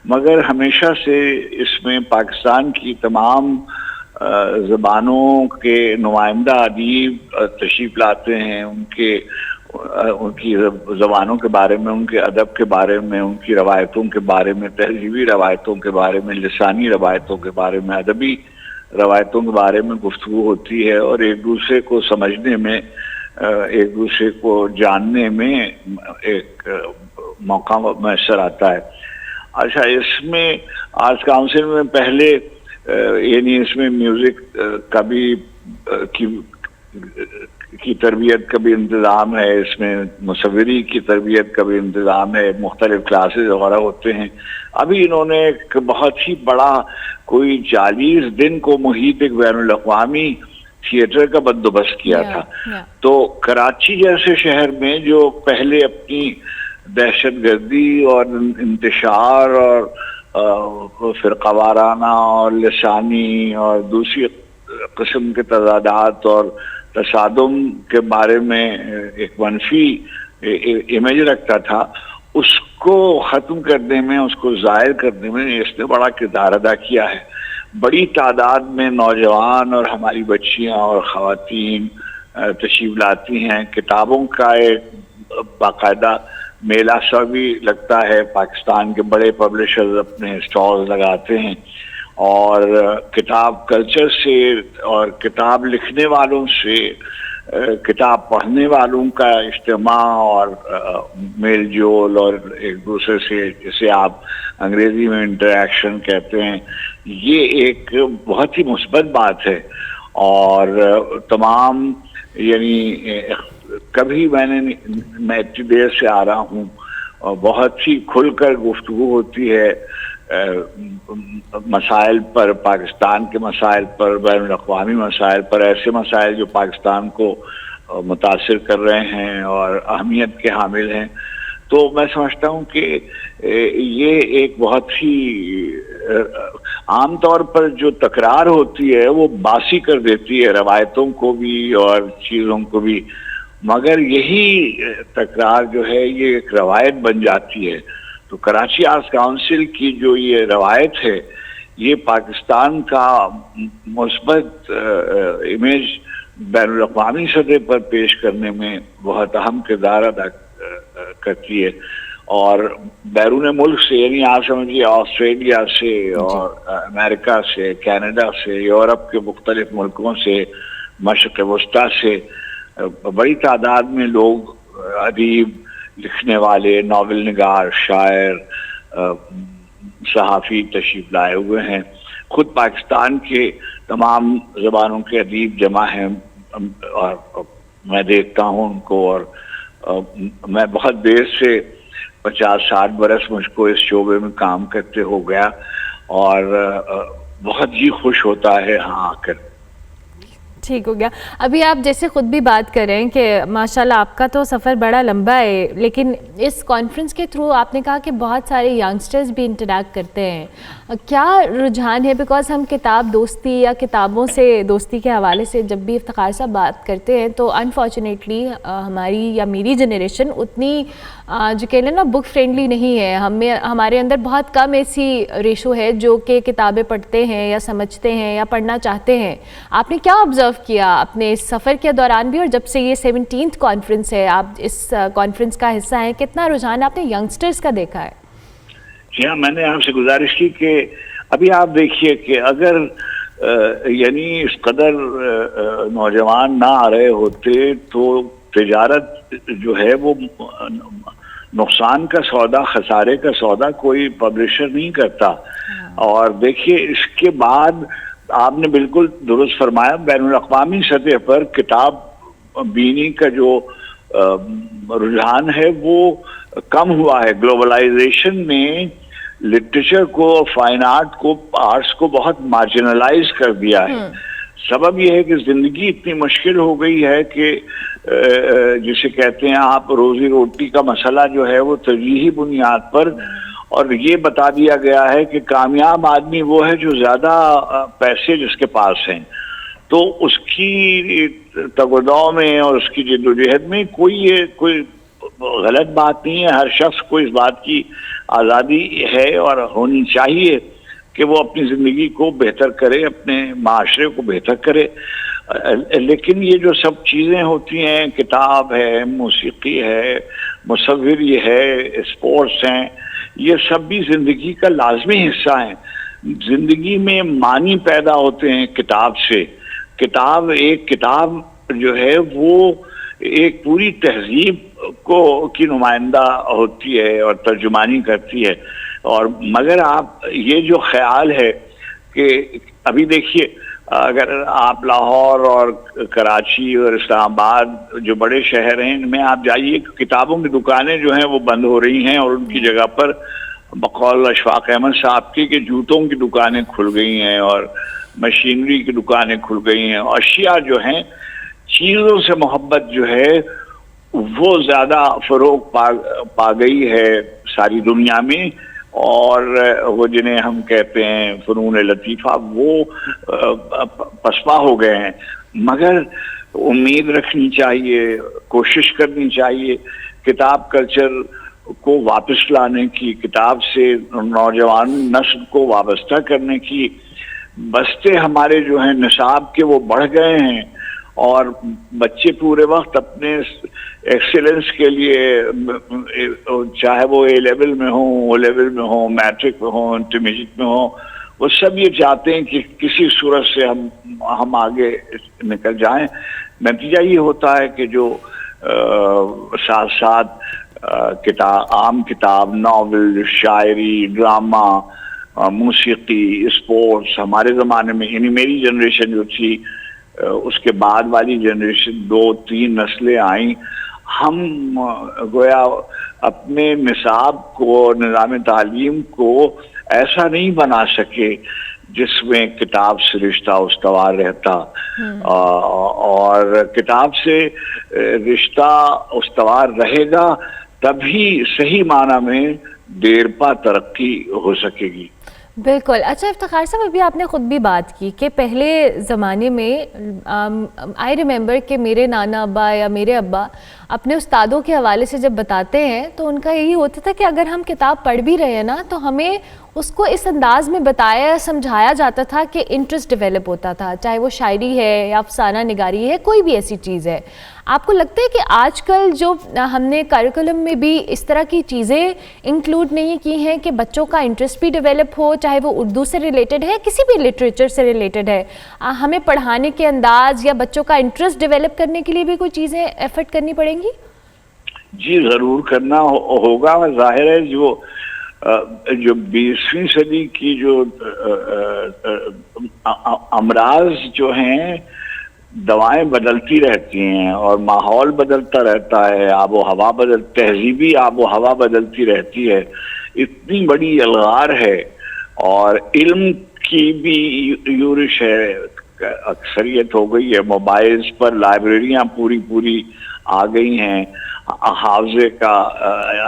मगर हमेशा से इसमें पाकिस्तान की तमाम ज़बानों के नुमाइंदा अदीब तशरीफ़ लाते हैं। उनकी ज़बानों के बारे में, उनके अदब के बारे में, उनकी रवायतों के बारे में, तहजीबी रवायतों के बारे में, लिसानी रवायतों के बारे में, अदबी रवायतों के बारे में गुफ्तगू होती है और एक दूसरे को समझने में, एक दूसरे को जानने में एक मौका मैसर आता है। अच्छा, इसमें आर्ट्स काउंसिल में पहले यानी इसमें म्यूज़िक का भी की तरबियत का भी इंतज़ाम है, इसमें मुसव्विरी की तरबियत का भी इंतज़ाम है, मुख्तलिफ क्लासेस वगैरह होते हैं। अभी इन्होंने एक बहुत ही बड़ा कोई 40 दिन को मुहित एक बैनुल-अक़वामी थिएटर का बंदोबस्त किया था। तो कराची जैसे शहर में जो पहले अपनी दहशतगर्दी और इंतशार और फ़िरक़ावाराना और लिसानी और दूसरी किस्म के तज़ादात और तसादुम के बारे में एक मनफी इमेज रखता था, उसको ख़त्म करने में, उसको ज़ाहिर करने में इसने बड़ा किरदार अदा किया है। बड़ी तादाद में नौजवान और हमारी बच्चियां और ख़वातीन तशरीफ़ लाती हैं। किताबों का एक बाकायदा मेला सा भी लगता है, पाकिस्तान के बड़े पब्लिशर्स अपने स्टॉल्स लगाते हैं और किताब कल्चर से और किताब लिखने वालों से किताब पढ़ने वालों का इज्तिमा और मेल जोल और एक दूसरे से, जिसे आप अंग्रेजी में इंटरेक्शन कहते हैं, ये एक बहुत ही मुस्बत बात है। और तमाम यानी कभी मैं इतनी देर से आ रहा हूँ और बहुत ही खुलकर गुफ्तगू होती है मसाइल पर, पाकिस्तान के मसाइल पर, बैनुल अक़वामी मसाइल पर, ऐसे मसाइल जो पाकिस्तान को मुतासिर कर रहे हैं और अहमियत के हामिल हैं। तो मैं समझता हूँ कि ये एक बहुत ही आम तौर पर जो तकरार होती है वो बासी कर देती है रवायतों को भी और चीज़ों को भी, मगर यही तकरार जो है ये एक रवायत बन जाती है। तो कराची आर्ट्स काउंसिल की जो ये रवायत है ये पाकिस्तान का मुस्बत इमेज बैनुल अक़वामी सतह पर पेश करने में बहुत अहम किरदार अदा करती है। और बैरून मुल्क से, यानी आप समझिए ऑस्ट्रेलिया से और अमेरिका से, कनाडा से, यूरोप के मुख्तलिफ मुल्कों से, मशरिक़ वस्ता से बड़ी तादाद में लोग, अदीब, लिखने वाले, नावल निगार, शायर, सहाफ़ी तशरीफ़ लाए हुए हैं। खुद पाकिस्तान के तमाम ज़बानों के अदीब जमा हैं और मैं देखता हूँ उनको। और मैं बहुत देर से 50-60 बरस मुझको इस शोबे में काम करते हो गया और बहुत ही खुश होता है हाँ आकर। ठीक हो गया। अभी आप जैसे ख़ुद भी बात कर रहे हैं कि माशाल्लाह आपका तो सफ़र बड़ा लंबा है, लेकिन इस कॉन्फ्रेंस के थ्रू आपने कहा कि बहुत सारे यंगस्टर्स भी इंटरैक्ट करते हैं, क्या रुझान है? बिकॉज़ हम किताब दोस्ती या किताबों से दोस्ती के हवाले से जब भी इफ्तिखार साहब बात करते हैं तो अनफॉर्चुनेटली हमारी या मेरी जनरेशन उतनी जो कह लें ना बुक फ्रेंडली नहीं है। हमारे अंदर बहुत कम ऐसी रेशो है जो कि किताबें पढ़ते हैं या समझते हैं या पढ़ना चाहते हैं। आपने क्या ऑब्ज़र्व किया अपने इस सफ़र के दौरान भी, और जब से ये 17th कॉन्फ्रेंस है, आप इस कॉन्फ्रेंस का हिस्सा हैं, कितना रुझान आपने यंगस्टर्स का देखा है? जी हाँ, मैंने आपसे गुजारिश की कि अभी आप देखिए कि अगर यानी इस कदर नौजवान ना आ रहे होते तो तिजारत जो है वो नुकसान का सौदा, खसारे का सौदा कोई पब्लिशर नहीं करता। और देखिए इसके बाद आपने बिल्कुल दुरुस्त फरमाया, बैनुल अक़वामी सतह पर किताब बीनी का जो रुझान है वो कम हुआ है। ग्लोबलाइजेशन ने लिटरेचर को, फाइन आर्ट को, आर्ट्स को बहुत मार्जिनलाइज कर दिया है। सबब यह है कि जिंदगी इतनी मुश्किल हो गई है कि जिसे कहते हैं आप रोजी रोटी का मसला जो है वो तरजीही बुनियाद पर, और ये बता दिया गया है कि कामयाब आदमी वो है जो ज्यादा पैसे जिसके पास हैं। तो उसकी तगदाव में और उसकी जिद्दोजहद में कोई गलत बात नहीं है। हर शख्स को इस बात की आज़ादी है और होनी चाहिए कि वो अपनी ज़िंदगी को बेहतर करे, अपने माशरे को बेहतर करे। लेकिन ये जो सब चीज़ें होती हैं, किताब है, मौसीकी है, मुसव्विर ये है, स्पोर्ट्स हैं, ये सब भी ज़िंदगी का लाजमी हिस्सा है। ज़िंदगी में मानी पैदा होते हैं किताब से। किताब जो है वो एक पूरी तहजीब की नुमाइंदा होती है और तर्जुमानी करती है। और मगर आप ये जो ख्याल है कि अभी देखिए, अगर आप लाहौर और कराची और इस्लामाबाद जो बड़े शहर हैं इनमें आप जाइए, किताबों की दुकानें जो हैं वो बंद हो रही हैं और उनकी जगह पर बकौल अशफाक अहमद साहब की जूतों की दुकानें खुल गई हैं और मशीनरी की दुकानें खुल गई हैं। अशिया जो हैं, चीज़ों से मोहब्बत जो है वो ज़्यादा फ़रोग पा गई है सारी दुनिया में। और वो जिन्हें हम कहते हैं फ़नून लतीफ़ा, वो पसपा हो गए हैं। मगर उम्मीद रखनी चाहिए, कोशिश करनी चाहिए किताब कल्चर को वापस लाने की, किताब से नौजवान नस्ल को वाबस्ता करने की। बस्ते हमारे जो हैं निसाब के वो बढ़ गए हैं और बच्चे पूरे वक्त अपने एक्सीलेंस के लिए, चाहे वो ए लेवल में हो, ओ लेवल में हो, मैट्रिक में हो, इंटरमीडिएट में हो, वो सब ये चाहते हैं कि किसी सूरत से हम आगे निकल जाएं। नतीजा ये होता है कि जो साथ साथ किताब, आम किताब, नावल, शायरी, ड्रामा, मौसीकी, स्पोर्ट्स, हमारे ज़माने में यानी मेरी जनरेशन जो थी, उसके बाद वाली जनरेशन 2-3 नस्लें आई, हम गोया अपने निसाब को, निज़ाम तालीम को ऐसा नहीं बना सके जिसमें किताब से रिश्ता उस्तवार रहता, और किताब से रिश्ता उस्तवार रहेगा तभी सही माना में देरपा तरक्की हो सकेगी। बिल्कुल। अच्छा इफ्तिखार साहब, अभी आपने ख़ुद भी बात की कि पहले ज़माने में आई रिमेंबर कि मेरे नाना अब्बा या मेरे अब्बा अपने उस्तादों के हवाले से जब बताते हैं तो उनका यही होता था कि अगर हम किताब पढ़ भी रहे हैं ना तो हमें उसको इस अंदाज़ में बताया समझाया जाता था कि इंटरेस्ट डेवलप होता था, चाहे वो शायरी है या अफसाना निगारी है, कोई भी ऐसी चीज़ है। आपको लगता है कि आजकल जो हमने करिकुलम में भी इस तरह की चीज़ें इंक्लूड नहीं की हैं कि बच्चों का इंटरेस्ट भी डेवलप हो, चाहे वो उर्दू से रिलेटेड है, किसी भी लिटरेचर से रिलेटेड है, हमें पढ़ाने के अंदाज या बच्चों का इंटरेस्ट डेवलप करने के लिए भी कोई चीज़ें एफर्ट करनी पड़ेंगी? जी ज़रूर करना होगा। जाहिर है जो 20वीं सदी की जो अमराज जो हैं, दवाएं बदलती रहती हैं और माहौल बदलता रहता है, आबो हवा तहजीबी आबो हवा बदलती रहती है। इतनी बड़ी अलगार है और इल्म की भी यूरिश है, अक्सरियत हो गई है। मोबाइल्स पर लाइब्रेरियां पूरी आ गई हैं, हावजे का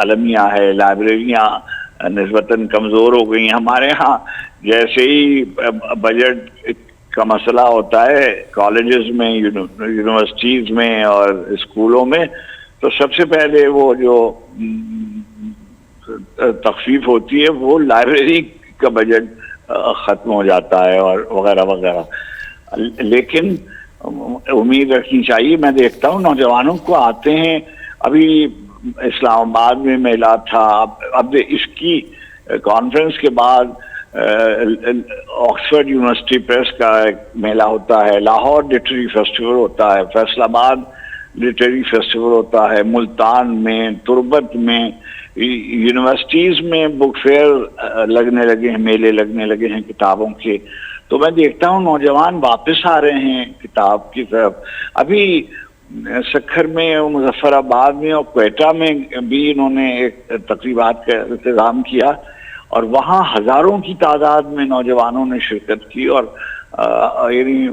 अलमिया है, लाइब्रेरियां निस्बतन कमज़ोर हो गई हैं। हमारे यहाँ जैसे ही बजट का मसला होता है कॉलेजेस में, यूनिवर्सिटीज़ में और स्कूलों में, तो सबसे पहले वो जो तखफीफ होती है वो लाइब्रेरी का बजट ख़त्म हो जाता है और वगैरह वगैरह। लेकिन उम्मीद रखनी चाहिए। मैं देखता हूँ नौजवानों को आते हैं, अभी इस्लामाबाद में मेला था, अब इसकी कॉन्फ्रेंस के बाद ऑक्सफोर्ड यूनिवर्सिटी प्रेस का एक मेला होता है, लाहौर लिटरेरी फेस्टिवल होता है, फैसलाबाद लिटरेरी फेस्टिवल होता है, मुल्तान में, तुर्बत में, यूनिवर्सिटीज़ में बुक फेयर लगने लगे हैं, मेले लगने लगे हैं किताबों के। तो मैं देखता हूँ नौजवान वापस आ रहे हैं किताब की तरफ। अभी सखर में, मुजफ्फराबाद में और क्वेटा में भी इन्होंने एक तकरीबात का इंतज़ाम किया और वहाँ हज़ारों की तादाद में नौजवानों ने शिरकत की और यानी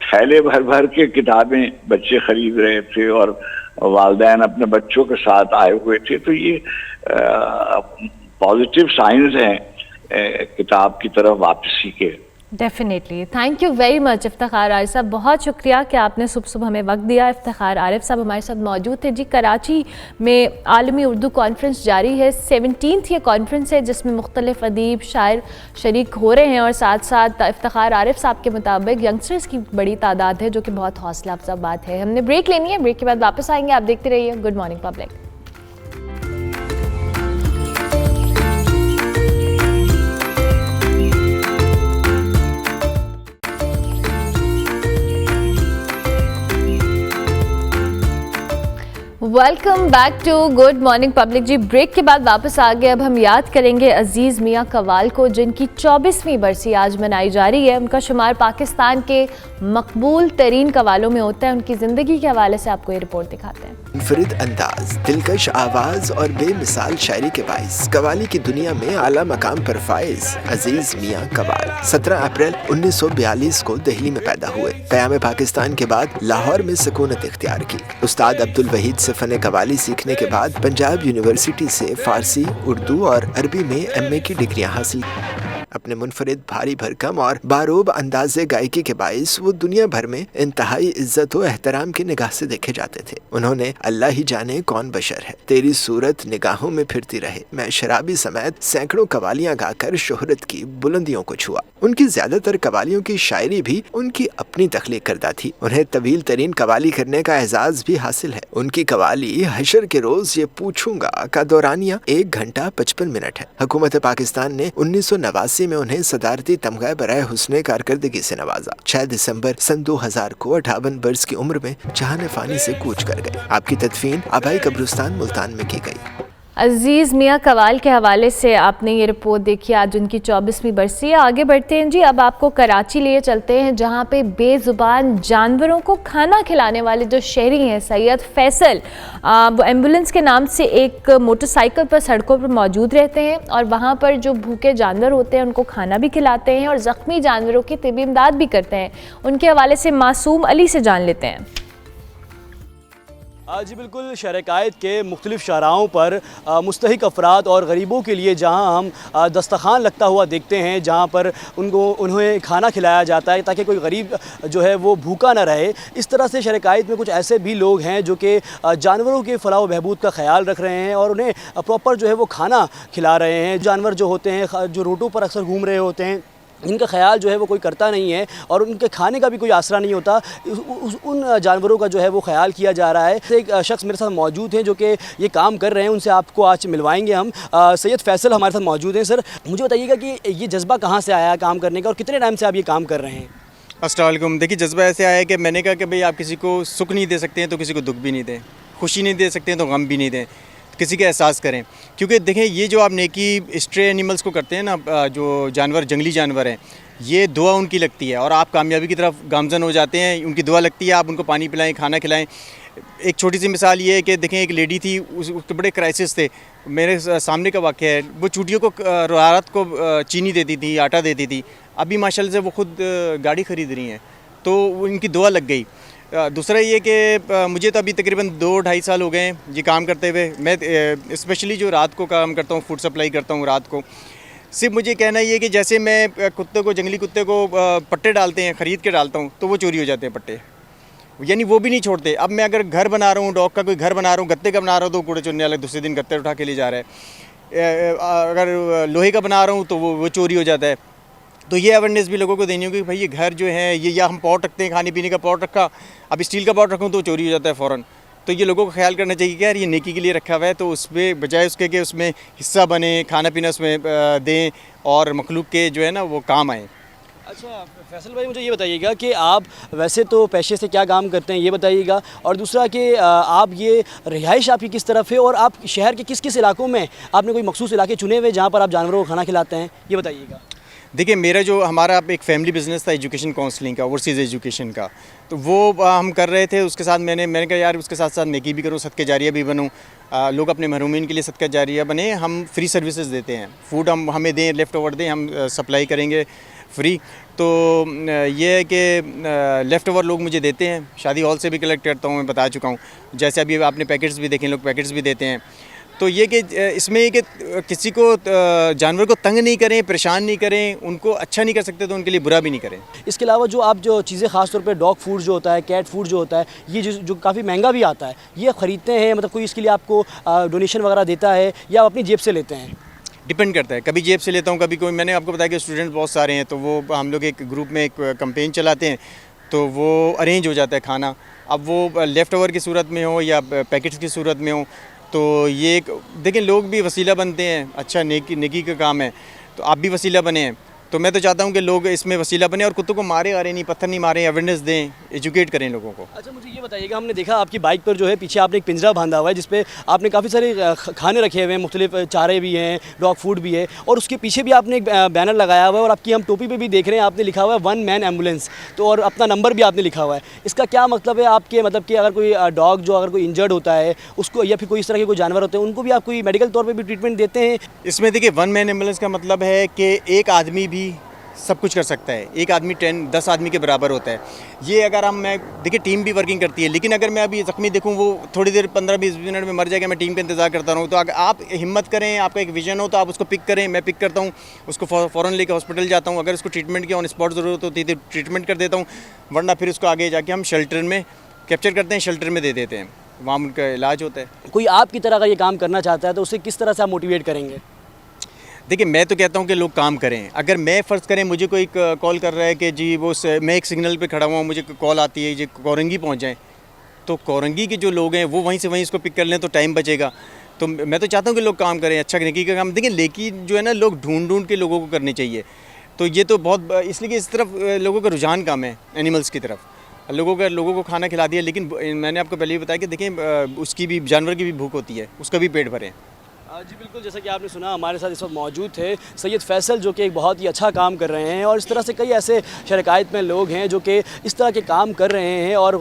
थैले भर के किताबें बच्चे खरीद रहे थे और वालिदैन अपने बच्चों के साथ आए हुए थे। तो ये पॉजिटिव साइंस हैं किताब की तरफ वापसी के। Definitely. Thank you very much Iftikhar Arif साहब, बहुत शुक्रिया कि आपने सुबह हमें वक्त दिया। इफ्तिखार आरिफ साहब हमारे साथ मौजूद थे। जी, कराची में आलमी उर्दू कॉन्फ्रेंस जारी है, 17th ये कॉन्फ्रेंस है जिसमें मुख्तलिफ अदीब शायर शरीक हो रहे हैं और साथ साथ इफ्तिखार आरिफ साहब के मुताबिक यंगस्टर्स की बड़ी तादाद है, जो कि बहुत हौसला अफजा बात है। हमने ब्रेक लेनी है, ब्रेक के बाद वापस आएंगे। आप देखते रहिए good morning public. Welcome back to good morning public. जी, ब्रेक के बाद वापस आ गए। अब हम याद करेंगे अजीज़ मियाँ कवाल को, जिनकी 24वीं बरसी आज मनाई जा रही है। उनका शुमार पाकिस्तान के मकबूल तरीन कवालों में होता है। उनकी ज़िंदगी के हवाले से आपको ये रिपोर्ट दिखाते हैं। मुनफरिद अंदाज, दिलकश आवाज और बेमिसाल शायरी के बाइस कवाली की दुनिया में आला मकाम पर फाइज अजीज मियाँ कवाल 17 अप्रैल 1942 को दिल्ली में पैदा हुए। क़याम पाकिस्तान के बाद लाहौर में सुकूनत इख्तियार की। उस्ताद अब्दुल वहीद से फन कवाली सीखने के बाद पंजाब यूनिवर्सिटी से फारसी, उर्दू और अरबी में MA की डिग्रियां हासिल। अपने मुनफरिद भारी भरकम और बारोब अंदाज़े गायकी के बाइस वो दुनिया भर में इंतहाई इज्जत व एहतराम की निगाह से देखे जाते थे। उन्होंने अल्लाह ही जाने कौन बशर है, तेरी सूरत निगाहों में फिरती रहे, मैं शराबी समेत सैकड़ों कवालियां गाकर शोहरत की बुलंदियों को छुआ। उनकी ज्यादातर कवालियों की शायरी भी उनकी अपनी तख्लीक करदा थी। उन्हें तवील तरीन कवाली करने का एजाज भी हासिल है। उनकी कवाली हशर के रोज ये पूछूंगा का दौरानिया 1 घंटा 55 मिनट है। हुकूमत पाकिस्तान ने 1989 1981 में उन्हें सदारती तमगा बराए हुस्ने कारकर्दगी से नवाजा। 6 दिसंबर सन 2000 को 58 बरस की उम्र में जहान फानी से कूच कर गए। आपकी तदफीन आबाई कब्रिस्तान मुल्तान में की गई। अजीज़ मियाँ कवाल के हवाले से आपने ये रिपोर्ट देखी, आज उनकी 24वीं बरसी है। आगे बढ़ते हैं जी, अब आपको कराची लिए चलते हैं, जहाँ पे बेज़ुबान जानवरों को खाना खिलाने वाले जो शहरी हैं सैयद फैसल, वो एम्बुलेंस के नाम से एक मोटरसाइकिल पर सड़कों पर मौजूद रहते हैं और वहाँ पर जो भूखे जानवर होते हैं उनको खाना भी खिलाते हैं और ज़ख्मी जानवरों की तिबी इमदाद भी करते हैं। उनके हवाले से मासूम अली से जान लेते हैं। जी बिल्कुल, शहर-ए-कायद के मुख्तलिफ शाहराहों पर मुस्तहिक अफराद और गरीबों के लिए जहां हम दस्तरखान लगता हुआ देखते हैं, जहां पर उन्हें खाना खिलाया जाता है ताकि कोई गरीब जो है वो भूखा ना रहे। इस तरह से शहर-ए-कायद में कुछ ऐसे भी लोग हैं जो कि जानवरों के फलाह व बहबूद का ख्याल रख रहे हैं और उन्हें प्रॉपर जो है वो खाना खिला रहे हैं। जानवर जो होते हैं, जो रोडों पर अक्सर घूम रहे होते हैं, इनका ख्याल जो है वो कोई करता नहीं है और उनके खाने का भी कोई आसरा नहीं होता। उन जानवरों का जो है वो ख्याल किया जा रहा है। एक शख्स मेरे साथ मौजूद हैं जो कि ये काम कर रहे हैं, उनसे आपको आज मिलवाएंगे हम। सैयद फैसल हमारे साथ मौजूद हैं। सर, मुझे बताइएगा कि ये जज्बा कहाँ से आया काम करने का और कितने टाइम से आप ये काम कर रहे हैं? अस्सलाम वालेकुम। देखिए, जज्बा ऐसे आया कि मैंने कहा कि भाई आप किसी को सुख नहीं दे सकते हैं तो किसी को दुख भी नहीं दें, खुशी नहीं दे सकते हैं तो गम भी नहीं दें, किसी का एहसास करें। क्योंकि देखें, ये जो आप नेकी स्ट्रे एनिमल्स को करते हैं ना, जो जानवर जंगली जानवर हैं, ये दुआ उनकी लगती है और आप कामयाबी की तरफ गामजन हो जाते हैं। उनकी दुआ लगती है, आप उनको पानी पिलाएं, खाना खिलाएं। एक छोटी सी मिसाल ये है कि देखें, एक लेडी थी, उसके बड़े क्राइसिस थे। मेरे सामने का वाक़या है, वो चूटियों को रात को चीनी देती थी, आटा देती थी। अभी माशाल्लाह से वो ख़ुद गाड़ी ख़रीद रही हैं, तो उनकी दुआ लग गई। दूसरा ये कि मुझे तो अभी तकरीबन 2-2.5 साल हो गए हैं ये काम करते हुए। मैं स्पेशली जो रात को काम करता हूँ, फूड सप्लाई करता हूँ रात को, सिर्फ मुझे कहना ये है कि जैसे मैं कुत्ते को, जंगली कुत्ते को पट्टे डालते हैं, ख़रीद के डालता हूँ, तो वो चोरी हो जाते हैं पट्टे, यानी वो भी नहीं छोड़ते। अब मैं अगर घर बना रहा हूँ, डॉग का कोई घर बना रहा हूँ, गत्ते का बना रहा हूँ, तो कूड़े चुनने वाला दूसरे दिन गत्ते उठा के ले जा रहा है। अगर लोहे का बना रहा हूँ तो वो चोरी हो जाता है। तो ये अवेयरनेस भी लोगों को देनी होगी कि भाई ये घर जो है, ये या हम पॉट रखते हैं, खाने पीने का पॉट रखा, अब स्टील का पॉट रखूँ तो चोरी हो जाता है फ़ौरन। तो ये लोगों को ख्याल करना चाहिए कि यार ये नेकी के लिए रखा हुआ है, तो उसमें बजाय उसके कि उसमें हिस्सा बने, खाना पीना उसमें दें और मखलूक के जो है ना वो काम आए। अच्छा फैसल भाई, मुझे ये बताइएगा कि आप वैसे तो पेशे से क्या काम करते हैं, ये बताइएगा। और दूसरा कि आप ये रिहाइश आपकी किस तरफ है और आप शहर के किस किस इलाकों में आपने कोई मखसूस इलाके चुने हुए जहाँ पर आप जानवरों को खाना खिलाते हैं, ये बताइएगा। देखिए, मेरा जो हमारा एक फ़ैमिली बिज़नेस था एजुकेशन काउंसलिंग का, ओवरसीज़ एजुकेशन का, तो वो हम कर रहे थे। उसके साथ मैंने कहा यार उसके साथ साथ नेकी भी करूँ, सदका जारिया भी बनूँ, लोग अपने महरूमीन के लिए सदका जारिया बने। हम फ्री सर्विसेज देते हैं, फूड हमें दें, लेफ़्ट ओवर दें, हम सप्लाई करेंगे फ्री। तो ये है कि लेफ़्ट ओवर लोग मुझे देते हैं, शादी हॉल से भी कलेक्ट करता हूँ, मैं बता चुका हूँ। जैसे अभी आपने पैकेट्स भी देखे, लोग पैकेट्स भी देते हैं। तो ये कि इसमें ये कि किसी को जानवर को तंग नहीं करें, परेशान नहीं करें, उनको अच्छा नहीं कर सकते तो उनके लिए बुरा भी नहीं करें। इसके अलावा जो आप जो चीज़ें ख़ास तौर पे डॉग फूड जो होता है, कैट फूड जो होता है, ये जो काफ़ी महंगा भी आता है, ये ख़रीदते हैं, मतलब कोई इसके लिए आपको डोनेशन वगैरह देता है या आप अपनी जेब से लेते हैं? डिपेंड करता है, कभी जेब से लेता हूँ, कभी कोई, मैंने आपको बताया कि स्टूडेंट बहुत सारे हैं, तो वो हम लोग एक ग्रुप में एक कैंपेन चलाते हैं, तो वो अरेंज हो जाता है खाना। अब वो लेफ़्ट ओवर की सूरत में हो या पैकेट्स की सूरत में हो, तो ये एक देखें, लोग भी वसीला बनते हैं। अच्छा, नेकी का काम है, तो आप भी वसीला बने हैं। तो मैं तो चाहता हूँ कि लोग इसमें वसीला बने और कुत्तों को मारे नहीं, पत्थर नहीं मारें, अवेयरनेस दें, एजुकेट करें लोगों को। अच्छा, मुझे ये बताइएगा, हमने देखा आपकी बाइक पर जो है पीछे आपने एक पिंजरा बांधा हुआ है जिस पे आपने काफ़ी सारे खाने रखे हुए हैं, मुख्तलिफ चारे भी हैं, डॉग फूड भी है, और उसके पीछे भी आपने एक बैनर लगाया हुआ है और आपकी हम टोपी पे भी देख रहे हैं, आपने लिखा हुआ है 1 मैन एम्बुलेंस, तो और अपना नंबर भी आपने लिखा हुआ है। इसका क्या मतलब है आपके, मतलब कि अगर कोई डॉग जो अगर कोई इंजर्ड होता है उसको, या फिर कोई इस तरह के कोई जानवर होते हैं, उनको भी आप कोई मेडिकल तौर पर भी ट्रीटमेंट देते हैं? इसमें देखिए, 1 मैन एम्बुलेंस का मतलब है कि एक आदमी भी सब कुछ कर सकता है, एक आदमी 10 आदमी के बराबर होता है। ये अगर मैं देखिए, टीम भी वर्किंग करती है, लेकिन अगर मैं अभी ज़ख्मी देखूँ, वो थोड़ी देर 15-20 मिनट में मर जाएगा, मैं टीम का इंतज़ार करता रहूँ। तो अगर आप हिम्मत करें, आपका एक विजन हो, तो आप उसको पिक करें। मैं पिक करता हूँ, उसको फ़ौरन लेकर हॉस्पिटल जाता हूँ। अगर उसको ट्रीटमेंट की ऑन स्पॉट ज़रूरत होती है तो ट्रीटमेंट कर देता हूँ, वरना फिर उसको आगे जाके हम शेल्टर में कैप्चर करते हैं, शेल्टर में दे देते हैं, वहाँ उनका इलाज होता है। कोई आपकी तरह का ये काम करना चाहता है तो उसे किस तरह से आप मोटिवेट करेंगे? देखिए, मैं तो कहता हूँ कि लोग काम करें। अगर मैं फ़र्ज़ करें मुझे कोई कॉल कर रहा है कि जी वो मैं एक सिग्नल पे खड़ा हुआ हूँ, मुझे कॉल आती है जी कोरंगी पहुँच जाएँ, तो कोरंगी के जो लोग हैं वो वहीं से वहीं इसको पिक कर लें तो टाइम बचेगा। तो मैं तो चाहता हूँ कि लोग काम करें, अच्छा नेकी का काम। देखिए नेकी जो है ना, लोग ढूंढ के लोगों को करनी चाहिए। तो ये तो बहुत, इसलिए इस तरफ लोगों का रुझान कम है, एनिमल्स की तरफ। लोगों को खाना खिला दिया, लेकिन मैंने आपको पहले भी बताया कि देखें उसकी भी, जानवर की भी भूख होती है, उसका भी पेट भरें। जी बिल्कुल, जैसा कि आपने सुना, हमारे साथ इस वक्त मौजूद थे सैयद फैसल, जो कि एक बहुत ही अच्छा काम कर रहे हैं, और इस तरह से कई ऐसे शरकायत में लोग हैं जो कि इस तरह के काम कर रहे हैं और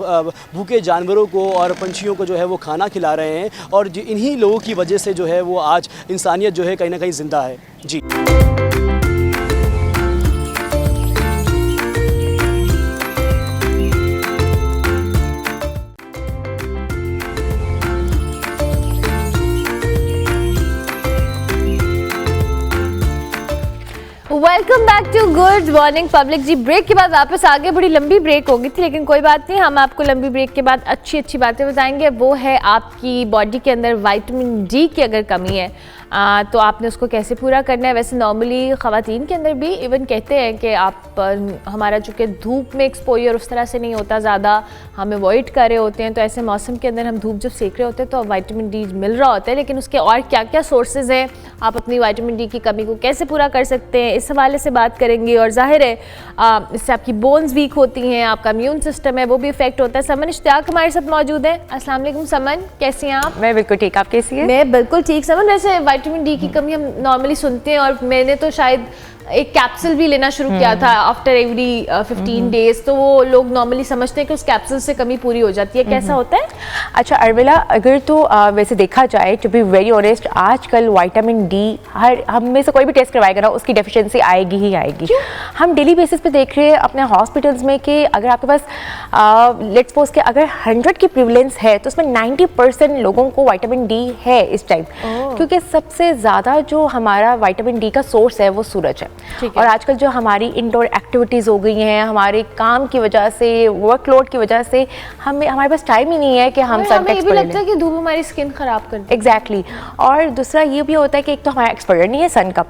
भूखे जानवरों को और पंछियों को जो है वो खाना खिला रहे हैं, और इन्हीं लोगों की वजह से जो है वो आज इंसानियत जो है कहीं ना कहीं ज़िंदा है। जी welcome back to good morning public. जी ब्रेक के बाद वापस आ गए। बड़ी लंबी ब्रेक हो गई थी, लेकिन कोई बात नहीं, हम आपको लंबी ब्रेक के बाद अच्छी अच्छी बातें बताएंगे। वो है आपकी बॉडी के अंदर विटामिन डी की अगर कमी है तो आपने उसको कैसे पूरा करना है। वैसे नॉर्मली ख़वातीन के अंदर भी इवन कहते हैं कि आप हमारा चूँकि धूप में एक्सपोजर उस तरह से नहीं होता, ज़्यादा हम अवॉइड कर रहे होते हैं, तो ऐसे मौसम के अंदर हम धूप जब सेक रहे होते हैं तो विटामिन डी मिल रहा होता है। लेकिन उसके और क्या क्या सोर्सेज हैं, आप अपनी विटामिन डी की कमी को कैसे पूरा कर सकते हैं, इस हवाले से बात करेंगे। और जाहिर है इससे आपकी बोन्स वीक होती हैं, आपका इम्यून सिस्टम है वो भी इफेक्ट होता है। समन इश्तियाक हमारे साथ मौजूद है। अस्सलाम वालेकुम समन, कैसी हैं आप? मैं बिल्कुल ठीक, आप कैसी हैं? मैं बिल्कुल ठीक। समन, वैसे विटामिन डी की कमी हम नॉर्मली सुनते हैं, और मैंने तो शायद एक कैप्सूल भी लेना शुरू किया था आफ्टर एवरी 15 डेज, तो वो लोग नॉर्मली समझते हैं कि उस कैप्सूल से कमी पूरी हो जाती है। कैसा होता है? अच्छा अर्मिला, अगर तो वैसे देखा जाए, टू बी वेरी ऑनेस्ट, आजकल विटामिन डी हर हम में से कोई भी टेस्ट करवाएगा ना, उसकी डेफिशिएंसी आएगी ही आएगी। हम डेली बेसिस पे देख रहे हैं अपने हॉस्पिटल्स में कि अगर आपके पास लेट्स सपोज के अगर 100 की प्रिवलेंस है तो उसमें 90% लोगों को विटामिन डी है इस टाइम, क्योंकि सबसे ज़्यादा जो हमारा विटामिन डी का सोर्स है वो सूरज है। और आजकल जो हमारी इंडोर एक्टिविटीज़ हो गई हैं, हमारे काम की वजह से, वर्कलोड की वजह से हमारे पास टाइम ही नहीं है कि हम सन का एक्सपोजर लगता है कि धूप हमारी स्किन खराब कर देती है। एग्जैक्टली। और दूसरा ये भी होता है कि एक तो हमारा एक्सपोजर नहीं है सन का,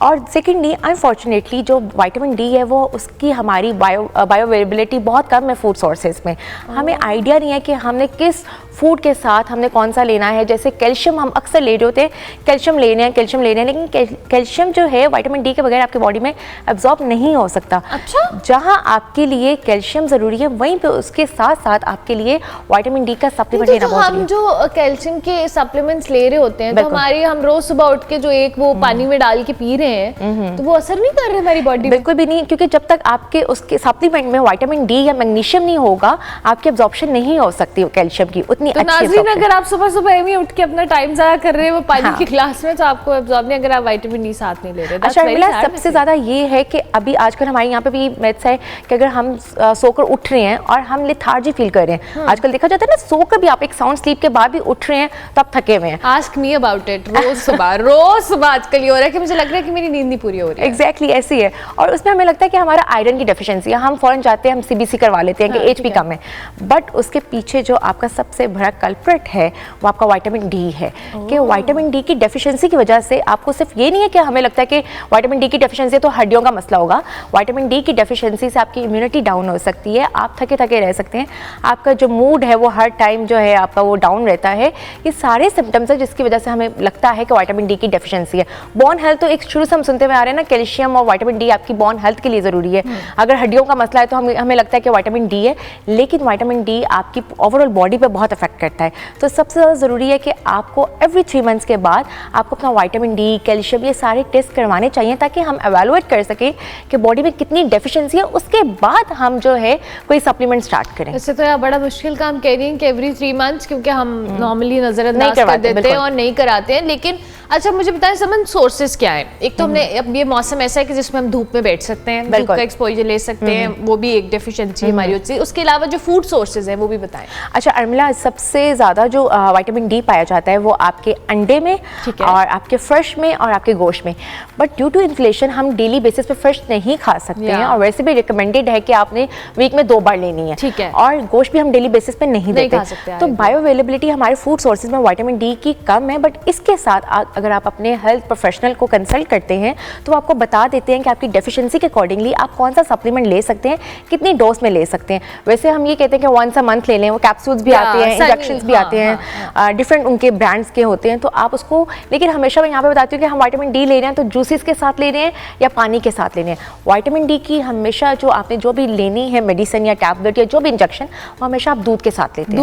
और सेकेंडली अनफॉर्चुनेटली जो विटामिन डी है वो उसकी हमारी बायोअवेलेबिलिटी बहुत कम है फूड सोर्सेज में। हमें आइडिया नहीं है कि हमने किस फूड के साथ हमने कौन सा लेना है। जैसे कैल्शियम हम अक्सर ले रहे होते हैं, कैल्शियम लेने हैं, लेकिन कैल्शियम जो है विटामिन डी के बगैर आपके बॉडी में एब्जॉर्ब नहीं हो सकता। अच्छा, जहां आपके लिए कैल्शियम ज़रूरी है वहीं पे उसके साथ साथ आपके लिए विटामिन डी का सप्लीमेंट लेना बहुत जरूरी है। हम जो कैल्शियम के सप्लीमेंट्स ले रहे होते हैं, तो हमारी हम रोज सुबह उठ के जो एक वो पानी में डाल के पी रहे हैं, तो वो असर नहीं कर रहे हमारी बॉडी? बिल्कुल भी नहीं, क्योंकि जब तक आपके उसके सप्लीमेंट में विटामिन डी या मैग्नीशियम नहीं होगा, आपकी एब्जॉर्प्शन नहीं हो सकती कैल्शियम की उतनी तो नाज़रीन, अगर आप सुबह सुबह ही उठ के अपना टाइम ज़ाया कर रहे हैं वो पानी की गिलास में, तो आपको एब्जॉर्ब नहीं, अगर आप विटामिन डी साथ नहीं ले रहे। अच्छा मिला, सबसे ज़्यादा ये है कि अभी आजकल हमारे यहाँ पे भी मैथ्स है कि अगर हम सोकर उठ रहे हैं और हम लेथार्जी फील कर रहे हैं, आजकल देखा जाता है ना, सोकर भी आप एक साउंड स्लीप के बाद भी उठ रहे हैं तो आप थके हुए हैं। Ask me about it. रोज सुबह आजकल ये हो रहा है कि मुझे लग रहा है कि मेरी नींद नहीं पूरी हो रही है। एग्जैक्टली ऐसी है। और उसमें हमें लगता है कि हमारा आयरन की डेफिशिएंसी है, हम फौरन जाते हैं, हम सीबीसी करवा लेते हैं कि एचपी कम है, बट उसके पीछे जो आपका सबसे बड़ा कल्प्रिट है वो आपका विटामिन डी है। कि विटामिन डी की डेफिशिएंसी की वजह से आपको सिर्फ ये नहीं है कि हमें लगता है कि विटामिन डी की डेफिशिएंसी तो हड्डियों का मसला होगा, विटामिन डी की डेफिशिएंसी से आपकी इम्यूनिटी डाउन हो सकती है, आप थके थके रह सकते हैं, आपका जो मूड है वो हर टाइम जो है आपका वो डाउन रहता है। ये सारे सिम्टम्स है जिसकी वजह से हमें लगता है कि विटामिन डी की डेफिशिएंसी है। बोन हेल्थ तो एक शुरू से हम सुनते हुए आ रहे हैं ना, कैल्शियम और विटामिन डी आपकी बोन हेल्थ के लिए ज़रूरी है। अगर हड्डियों का मसला है तो हमें लगता है कि विटामिन डी है, लेकिन विटामिन डी आपकी ओवरऑल बॉडी पे बहुत इफेक्ट करता है। तो सबसे ज़्यादा ज़रूरी है कि आपको एवरी 3 मंथ्स के बाद आपको अपना विटामिन डी, कैल्शियम, ये सारे टेस्ट करवाने चाहिए ताकि हम एवेलुएट कर सकें कि बॉडी में कितनी डेफिशिएंसी है, उसके बाद हम जो है कोई सप्लीमेंट स्टार्ट करें। वैसे तो यार बड़ा मुश्किल काम कह रही हैं कि एवरी 3 मंथ्स, क्योंकि हम नॉर्मली नजरअंदाज कर देते हैं और नहीं कराते हैं। लेकिन अच्छा मुझे बताएं समन, सोर्सेज क्या है? एक तो हमने अब ये मौसम ऐसा है कि जिसमें हम धूप में बैठ सकते हैं, धूप का एक्सपोजर ले सकते हैं, वो भी एक डेफिशिएंसी हमारी होती है। उसके अलावा जो फूड सोर्सेज हैं वो भी बताएं। अच्छा अर्मिला, सबसे ज़्यादा जो विटामिन डी पाया जाता है वो आपके अंडे में और आपके फिश में और आपके गोश्त में, बट ड्यू टू इन्फ्लेशन हम डेली बेसिस पे फिश नहीं खा सकते हैं, और वैसे भी रिकमेंडेड है कि आपने वीक में 2 बार लेनी है, ठीक है, और गोश्त भी हम डेली बेसिस पे नहीं देते। तो बायो अवेलेबिलिटी हमारे फूड सोर्सेज में विटामिन डी की कम है, बट इसके साथ अगर आप अपने हेल्थ प्रोफेशनल को कंसल्ट करते हैं तो वो आपको बता देते हैं कि आपकी डेफिशिएंसी के अकॉर्डिंगली आप कौन सा सप्लीमेंट ले सकते हैं, कितनी डोज में ले सकते हैं। वैसे हम ये कहते हैं कि वंस अ मंथ ले लें, वो कैप्सूल्स भी आते हैं, इंजेक्शंस भी आते हैं, डिफरेंट उनके ब्रांड्स के होते हैं, तो आप उसको, लेकिन हमेशा मैं यहाँ पे बताती हूँ कि हम विटामिन डी ले रहे हैं तो जूसेस के साथ ले रहे हैं या पानी के साथ ले रहे हैं। विटामिन डी की हमेशा जो आपने जो भी लेनी है मेडिसिन या टैबलेट या जो भी इंजेक्शन, वो हमेशा आप दूध के साथ लेते हैं।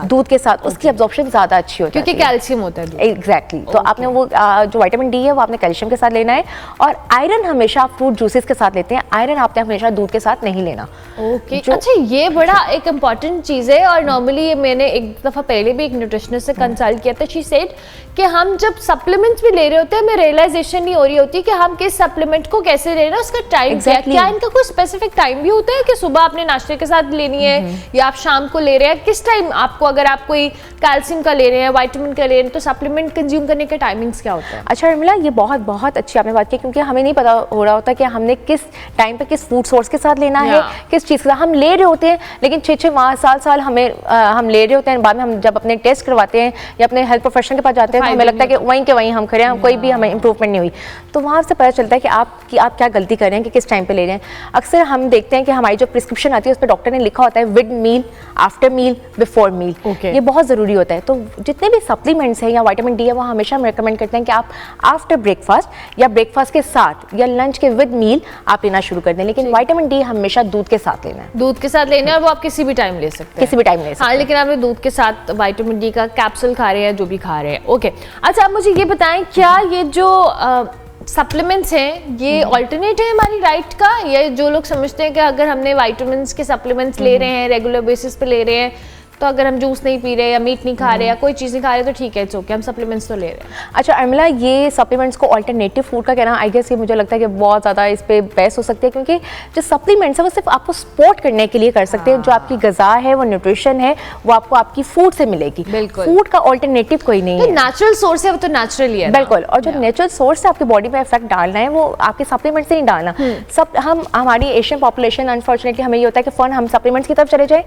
दूध के साथ उसकी एब्जॉर्प्शन ज़्यादा अच्छी होती है क्योंकि कैल्शियम होता है। एग्जैक्टली। तो आपने वो जो विटामिन डी है वो आपने कैल्शियम के साथ लेना है, और आयरन हमेशा आप फ्रूट जूसेस के साथ लेते हैं, आयरन आपने हमेशा दूध के साथ नहीं लेना। ओके, अच्छा ये बड़ा एक इम्पॉर्टेंट चीज़ है, और नॉर्मली मैंने एक दफ़ा पहले भी एक न्यूट्रिशनिस्ट से कंसल्ट किया था, शी सेड कि हम जब सप्लीमेंट्स भी ले रहे होते हैं हमें रियलाइजेशन नहीं हो रही होती कि हम किस सप्लीमेंट को कैसे ले रहे हैं, उसका टाइम क्या इनका कोई स्पेसिफिक टाइम भी होता है कि सुबह आपने नाश्ते के साथ लेनी है या आप शाम को ले रहे हैं, किस टाइम आपको, अगर आप कोई कैल्शियम का ले रहे हैं, विटामिन का ले रहे हैं, तो सप्लीमेंट कंज्यूम करने के टाइमिंग्स क्या होता है? अच्छा उर्मिला, ये बहुत बहुत अच्छी आपने बात की, क्योंकि हमें नहीं पता हो रहा होता कि हमने किस टाइम पे किस फूड सोर्स के साथ लेना है, किस चीज़ के साथ हम ले रहे होते हैं, लेकिन 6-6 माह साल हम ले रहे होते हैं, बाद में हम जब अपने टेस्ट करवाते हैं या अपने हेल्थ प्रोफेशनल के पास जाते हैं तो हमें लगता है कि वहीं के वहीं हम खड़े हैं, कोई भी हमें इंप्रूवमेंट नहीं हुई। तो वहाँ से पता चलता है कि आप क्या गलती कर रहे हैं कि किस टाइम पे ले रहे हैं। अक्सर हम देखते हैं कि हमारी जो प्रिस्क्रिप्शन आती है उस पर डॉक्टर ने लिखा होता है with meal, after meal, before meal. ये बहुत ज़रूरी होता है। तो जितने भी सप्लीमेंट्स हैं या विटामिन डी है वो हमेशा हम रिकमेंड करते हैं कि आप आफ्टर ब्रेकफास्ट या ब्रेकफास्ट के साथ या लंच के विद मील आप लेना शुरू कर दें, लेकिन विटामिन डी हमेशा दूध के साथ लेना है। दूध के साथ लेना है, और वो आप किसी भी टाइम ले सकते हैं, किसी भी टाइम ले सकते हैं। हाँ, लेकिन आपने दूध के साथ विटामिन डी का कैप्सूल खा रहे हैं, जो भी खा रहे हैं। ओके, अच्छा आप मुझे ये बताएं, क्या ये जो सप्लीमेंट्स हैं ये ऑल्टरनेट है हमारी डाइट का, या जो लोग समझते हैं कि अगर हमने विटामिन्स के सप्लीमेंट्स ले रहे हैं, रेगुलर बेसिस पे ले रहे हैं, तो अगर हम जूस नहीं पी रहे या मीट नहीं खा रहे या कोई चीज़ नहीं खा रहे तो ठीक है, इट्स ओके, हम सप्लीमेंट्स तो ले रहे हैं। अच्छा अर्मिला, ये सप्लीमेंट्स को अल्टरनेटिव फूड का कहना, आई गेस ये मुझे लगता है कि बहुत ज़्यादा इस पे बहस हो सकती है, क्योंकि जो सप्लीमेंट्स है वो सिर्फ आपको सपोर्ट करने के लिए कर सकते हैं। जो आपकी ग़िज़ा है, वो न्यूट्रिशन है, वो आपको आपकी फूड से मिलेगी। बिल्कुल, फूड का अल्टरनेटिव कोई नहीं है, नेचुरल सोर्स है, वो तो नेचुरल ही है। बिल्कुल, और जो नेचुरल सोर्स से आपकी बॉडी में इफेक्ट डालना है वो आपके सप्लीमेंट से नहीं डालना। हमारी एशियन पॉपुलेशन अनफॉर्चुनेटली हमें ये होता है कि फ़ौरन हम सप्लीमेंट्स की तरफ चले जाएं,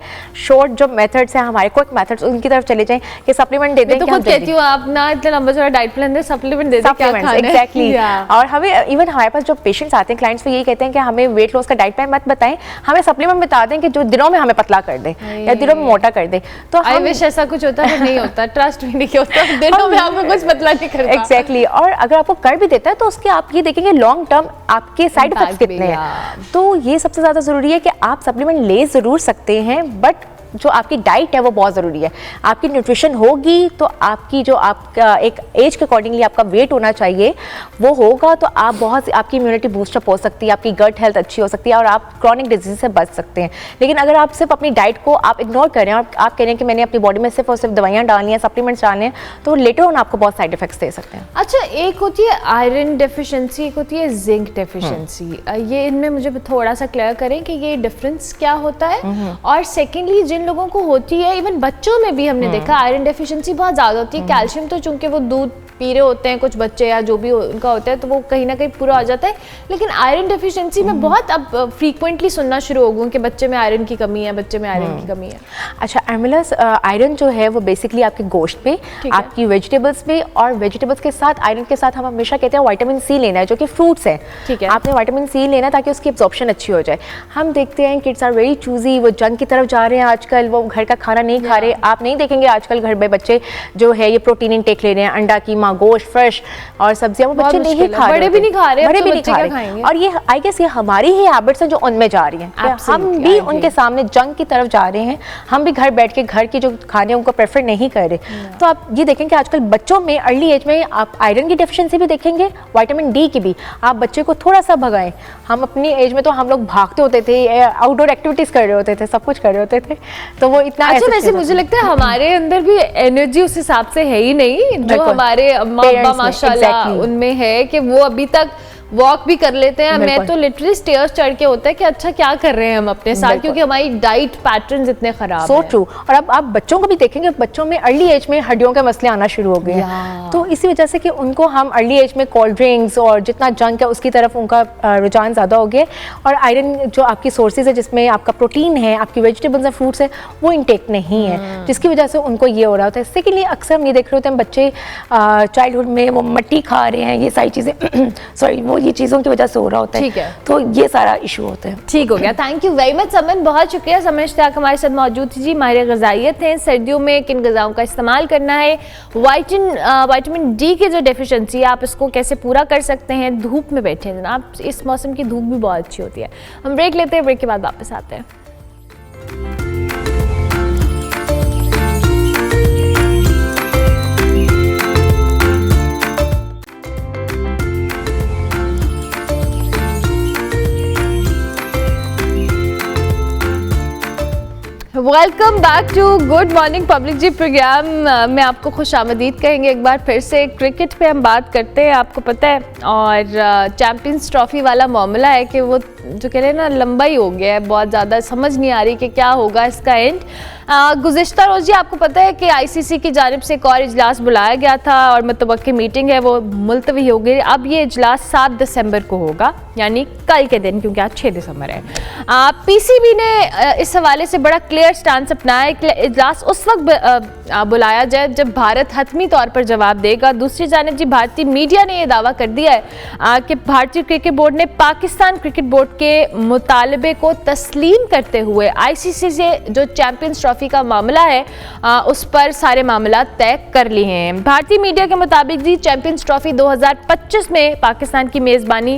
शॉर्ट जो मेथड्स हैं हमारे क्विक मेथड्स उनकी तरफ चले जाएं कि सप्लीमेंट दे दें। तो खुद कहती हूँ आप ना इतना लंबा चौड़ा डाइट प्लान दे, सप्लीमेंट दे दें, क्या खाना है। एग्जैक्टली। और हमें इवन हमारे पास जो पेशेंट्स आते हैं, क्लाइंट्स, वो यही कहते हैं कि हमें वेट लॉस का डाइट प्लान मत बताएं, हमें सप्लीमेंट बता दें कि जो दिनों में हमें पतला कर दें या दिनों में मोटा कर दें। तो आई विश ऐसा कुछ होता है, नहीं होता, ट्रस्ट भी नहीं होता, दिनों में हमें कुछ पतला नहीं करता। एग्जैक्टली। और अगर आपको कर भी देता है तो उसके आप ये देखेंगे लॉन्ग टर्म आपके साइड इफेक्ट्स कितने हैं। तो ये सबसे ज़्यादा ज़रूरी है कि आप सप्लीमेंट ले ज़रूर सकते हैं, बट जो आपकी डाइट है वो बहुत ज़रूरी है। आपकी न्यूट्रिशन होगी तो आपकी जो आपका एक एज के अकॉर्डिंगली आपका वेट होना चाहिए वो होगा, तो आप बहुत आपकी इम्यूनिटी बूस्टअप हो सकती है, आपकी गट हेल्थ अच्छी हो सकती है और आप क्रॉनिक डिजीज से बच सकते हैं। लेकिन अगर आप सिर्फ अपनी डाइट को आप इग्नोर करें और आप कह रहे हैं कि मैंने अपनी बॉडी में सिर्फ और सिर्फ दवाइयाँ डालनी है, सप्लीमेंट्स डालने हैं, तो लेटर ऑन आपको बहुत साइड इफेक्ट्स दे सकते हैं। अच्छा, एक होती है आयरन डेफिशिएंसी, एक होती है जिंक डेफिशिएंसी, ये इनमें मुझे थोड़ा सा क्लियर करें कि ये डिफरेंस क्या होता है। और सेकेंडली, जिन लोगों को होती है, इवन बच्चों में भी हमने देखा आयरन डेफिशिएंसी बहुत ज़्यादा होती है। कैल्शियम तो चूंकि वो दूध पी रहे होते हैं कुछ बच्चे या जो भी उनका होता है तो वो कहीं ना कहीं पूरा हो जाता है, लेकिन आयरन डेफिशिएंसी में बहुत अब फ्रीक्वेंटली सुनना शुरू हो गया कि बच्चे में आयरन की कमी है, बच्चे में आयरन की कमी है। अच्छा एमिलस, आयरन जो है वो बेसिकली आपके गोश्त पे, आपकी वेजिटेबल्स पे, और वेजिटेबल्स के साथ आयरन के साथ हम हमेशा कहते हैं विटामिन सी लेना है, जो कि फ्रूट्स है। ठीक है, आपने विटामिन सी लेना है ताकि उसकी एब्जॉर्प्शन अच्छी हो जाए। हम देखते हैं किड्स आर वेरी चूजी, वो जंक की तरफ जा रहे हैं आजकल, वो घर का खाना नहीं खा रहे। आप नहीं देखेंगे आजकल घर में बच्चे जो है ये प्रोटीन इनटेक ले रहे हैं, अंडा, कीमा, गोश्त, फ्रेश और सब्जियां, वो बच्चे नहीं खा रहे, बड़े भी नहीं खा रहे, बड़े भी नहीं खा रहे। और ये आई गेस ये हमारी ही हैबिट्स हैं जो उनमें जा रही हैं। हम भी उनके सामने जंक की तरफ जा रहे हैं, हम भी घर बैठ के घर की जो खाने उनको प्रेफर नहीं कर रहे। तो आप ये देखेंगे आजकल बच्चों में अर्ली एज में आप आयरन की डेफिशिएंसी भी देखेंगे, विटामिन डी की भी। आप बच्चे को थोड़ा सा भगाएं, हम अपनी एज में तो हम लोग भागते होते थे, आउटडोर एक्टिविटीज कर रहे होते थे, सब कुछ कर रहे होते थे, तो वो इतना अच्छा। वैसे मुझे लगता है हमारे अंदर भी एनर्जी उस हिसाब से है ही नहीं जो हमारे अम्मा अब्बा माशाल्लाह उनमें है, कि वो अभी तक वॉक भी कर लेते हैं। मैं तो लिटरली स्टेयर्स चढ़ के होता है कि अच्छा क्या कर रहे हैं हम अपने साथ, क्योंकि हमारी डाइट पैटर्न्स इतने खराब सो ट्रू। और अब आप बच्चों को भी देखेंगे, बच्चों में अर्ली एज में हड्डियों के मसले आना शुरू हो गए हैं, तो इसी वजह से कि उनको हम अर्ली एज में कोल्ड ड्रिंक्स और जितना जंक है उसकी तरफ उनका रुझान ज़्यादा हो गया, और आयरन जो आपकी सोर्सेज है जिसमें आपका प्रोटीन है, आपकी वेजिटेबल्स एंड फ्रूट्स है, वो इंटेक नहीं है, जिसकी वजह से उनको ये हो रहा होता है। सेकेंडली अक्सर हम ये देख रहे होते हैं बच्चे चाइल्डहुड में वो मट्टी खा रहे हैं, ये सारी चीज़ें सॉरी वो ये चीज़ों की वजह से हो रहा होता है। ठीक है, तो ये सारा इशू होता है। ठीक हो गया, थैंक यू वेरी मच समन, बहुत शुक्रिया। समन इश्तियाक हमारे साथ मौजूद थी जी, माहिर ग़िज़ाइयत हैं। सर्दियों में किन ग़िज़ाओं का इस्तेमाल करना है, विटामिन डी की जो डेफिशिएंसी है आप इसको कैसे पूरा कर सकते हैं। धूप में बैठे हैं जनाब, इस मौसम की धूप भी बहुत अच्छी होती है। हम ब्रेक लेते हैं, ब्रेक के बाद वापस आते हैं। Welcome back to good morning public जी प्रोग्राम में आपको खुश आमदीद कहेंगे एक बार फिर से। क्रिकेट पे हम बात करते हैं, आपको पता है, और चैम्पियंस ट्रॉफी वाला मामला है कि वो जो कह रहे हैं ना लंबा ही हो गया है, बहुत ज़्यादा समझ नहीं आ रही कि क्या होगा इसका एंड। गुज़िश्ता रोज़ जी आपको पता है कि आईसीसी की जानिब से एक और इजलास बुलाया गया था और मुतवक्की मीटिंग है वो मुलतवी हो गई। अब ये इजलास 7 दिसंबर को होगा, यानी कल के दिन, क्योंकि आज 6 दिसंबर है। पीसीबी ने इस हवाले से बड़ा क्लियर स्टांस अपनाया कि इजलास उस वक्त बुलाया जाए जब भारत हतमी तौर पर जवाब देगा। दूसरी जानिब जी भारतीय मीडिया ने यह दावा कर दिया है कि भारतीय क्रिकेट बोर्ड ने पाकिस्तान क्रिकेट बोर्ड के मुतालबे को तस्लीम करते हुए आईसीसी से जो चैंपियंस ट्रॉफी का मामला है उस पर सारे मामला तय कर लिए हैं। भारतीय मीडिया के मुताबिक जी चैंपियंस ट्रॉफी 2025 में पाकिस्तान की मेज़बानी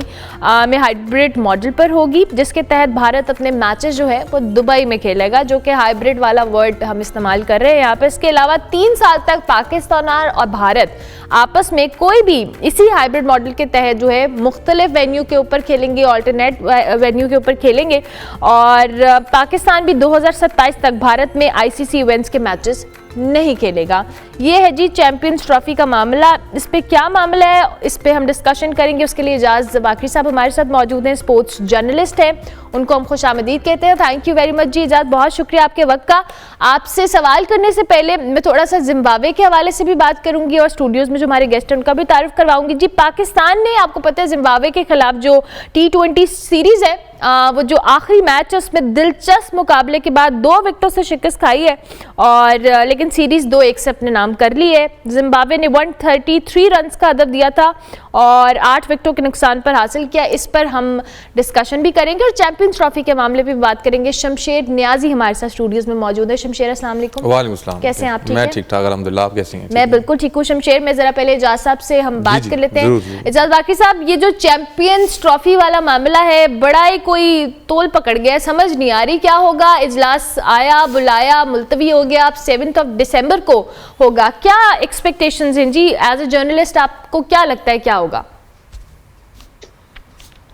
में हाइब्रिड मॉडल पर होगी, जिसके तहत भारत अपने मैचेस जो है वो दुबई में खेलेगा, जो कि हाइब्रिड वाला वर्ड हम इस्तेमाल कर रहे हैं यहाँ पे। इसके अलावा 3 साल तक पाकिस्तान और भारत आपस में कोई भी इसी हाइब्रिड मॉडल के तहत जो है मुख्तलिफ वेन्यू के ऊपर खेलेंगे, ऑल्टरनेट वेन्यू के ऊपर खेलेंगे, और पाकिस्तान भी 2027 तक भारत में आईसीसी इवेंट्स के मैचेस नहीं खेलेगा। ये है जी चैंपियंस ट्रॉफी का मामला। इस पे क्या मामला है इस पे हम डिस्कशन करेंगे। उसके लिए इजाज़ बाकरी साहब हमारे साथ मौजूद हैं, स्पोर्ट्स जर्नलिस्ट हैं, उनको हम खुशामदीद कहते हैं। थैंक यू वेरी मच जी इजाज़, बहुत शुक्रिया आपके वक्त का। आपसे सवाल करने से पहले मैं थोड़ा सा जिम्बाब्वे के हवाले से भी बात करूंगी और स्टूडियोज़ में जो हमारे गेस्ट हैं उनका भी तारीफ करवाऊंगी जी। पाकिस्तान ने आपको पता है जिम्बाब्वे के खिलाफ जो T20 सीरीज़ है वो जो आखिरी मैच है उसमें दिलचस्प मुकाबले के बाद 2 विकेटों से शिकस्त खाई है, और लेकिन सीरीज़ 2-1 से अपने नाम कर ली है। जिम्बाब्वे ने 133 रन्स का अदद दिया था और 8 विकेटों के नुकसान पर हासिल किया। इस पर हम डिस्कशन भी करेंगे और चैंपियंस ट्रॉफी के मामले पे भी बात करेंगे। शमशेर नियाजी हमारे साथ स्टूडियोज़ में मौजूद है। शमशेर अस्सलाम वालेकुम। वालेकुम अस्सलाम। कैसे हैं आप? ठीक मैं ठीक ठाक अल्हम्दुलिल्लाह, आप कैसी हैं? मैं बिल्कुल ठीक हूँ शमशेर। मैं ज़रा पहले एजाज साहब से हम बात कर लेते हैं। एजाज बाकरी साहब, ये जो चैंपियंस ट्रॉफी वाला मामला है बड़ा ही कोई तोल पकड़ गया, समझ नहीं आ रही क्या होगा। इजलास आया, बुलाया, मुलतवी हो गया, अब 7 दिसंबर को होगा। क्या एक्सपेक्टेशंस हैं जी? एज ए जर्नलिस्ट आपको क्या लगता है क्या होगा?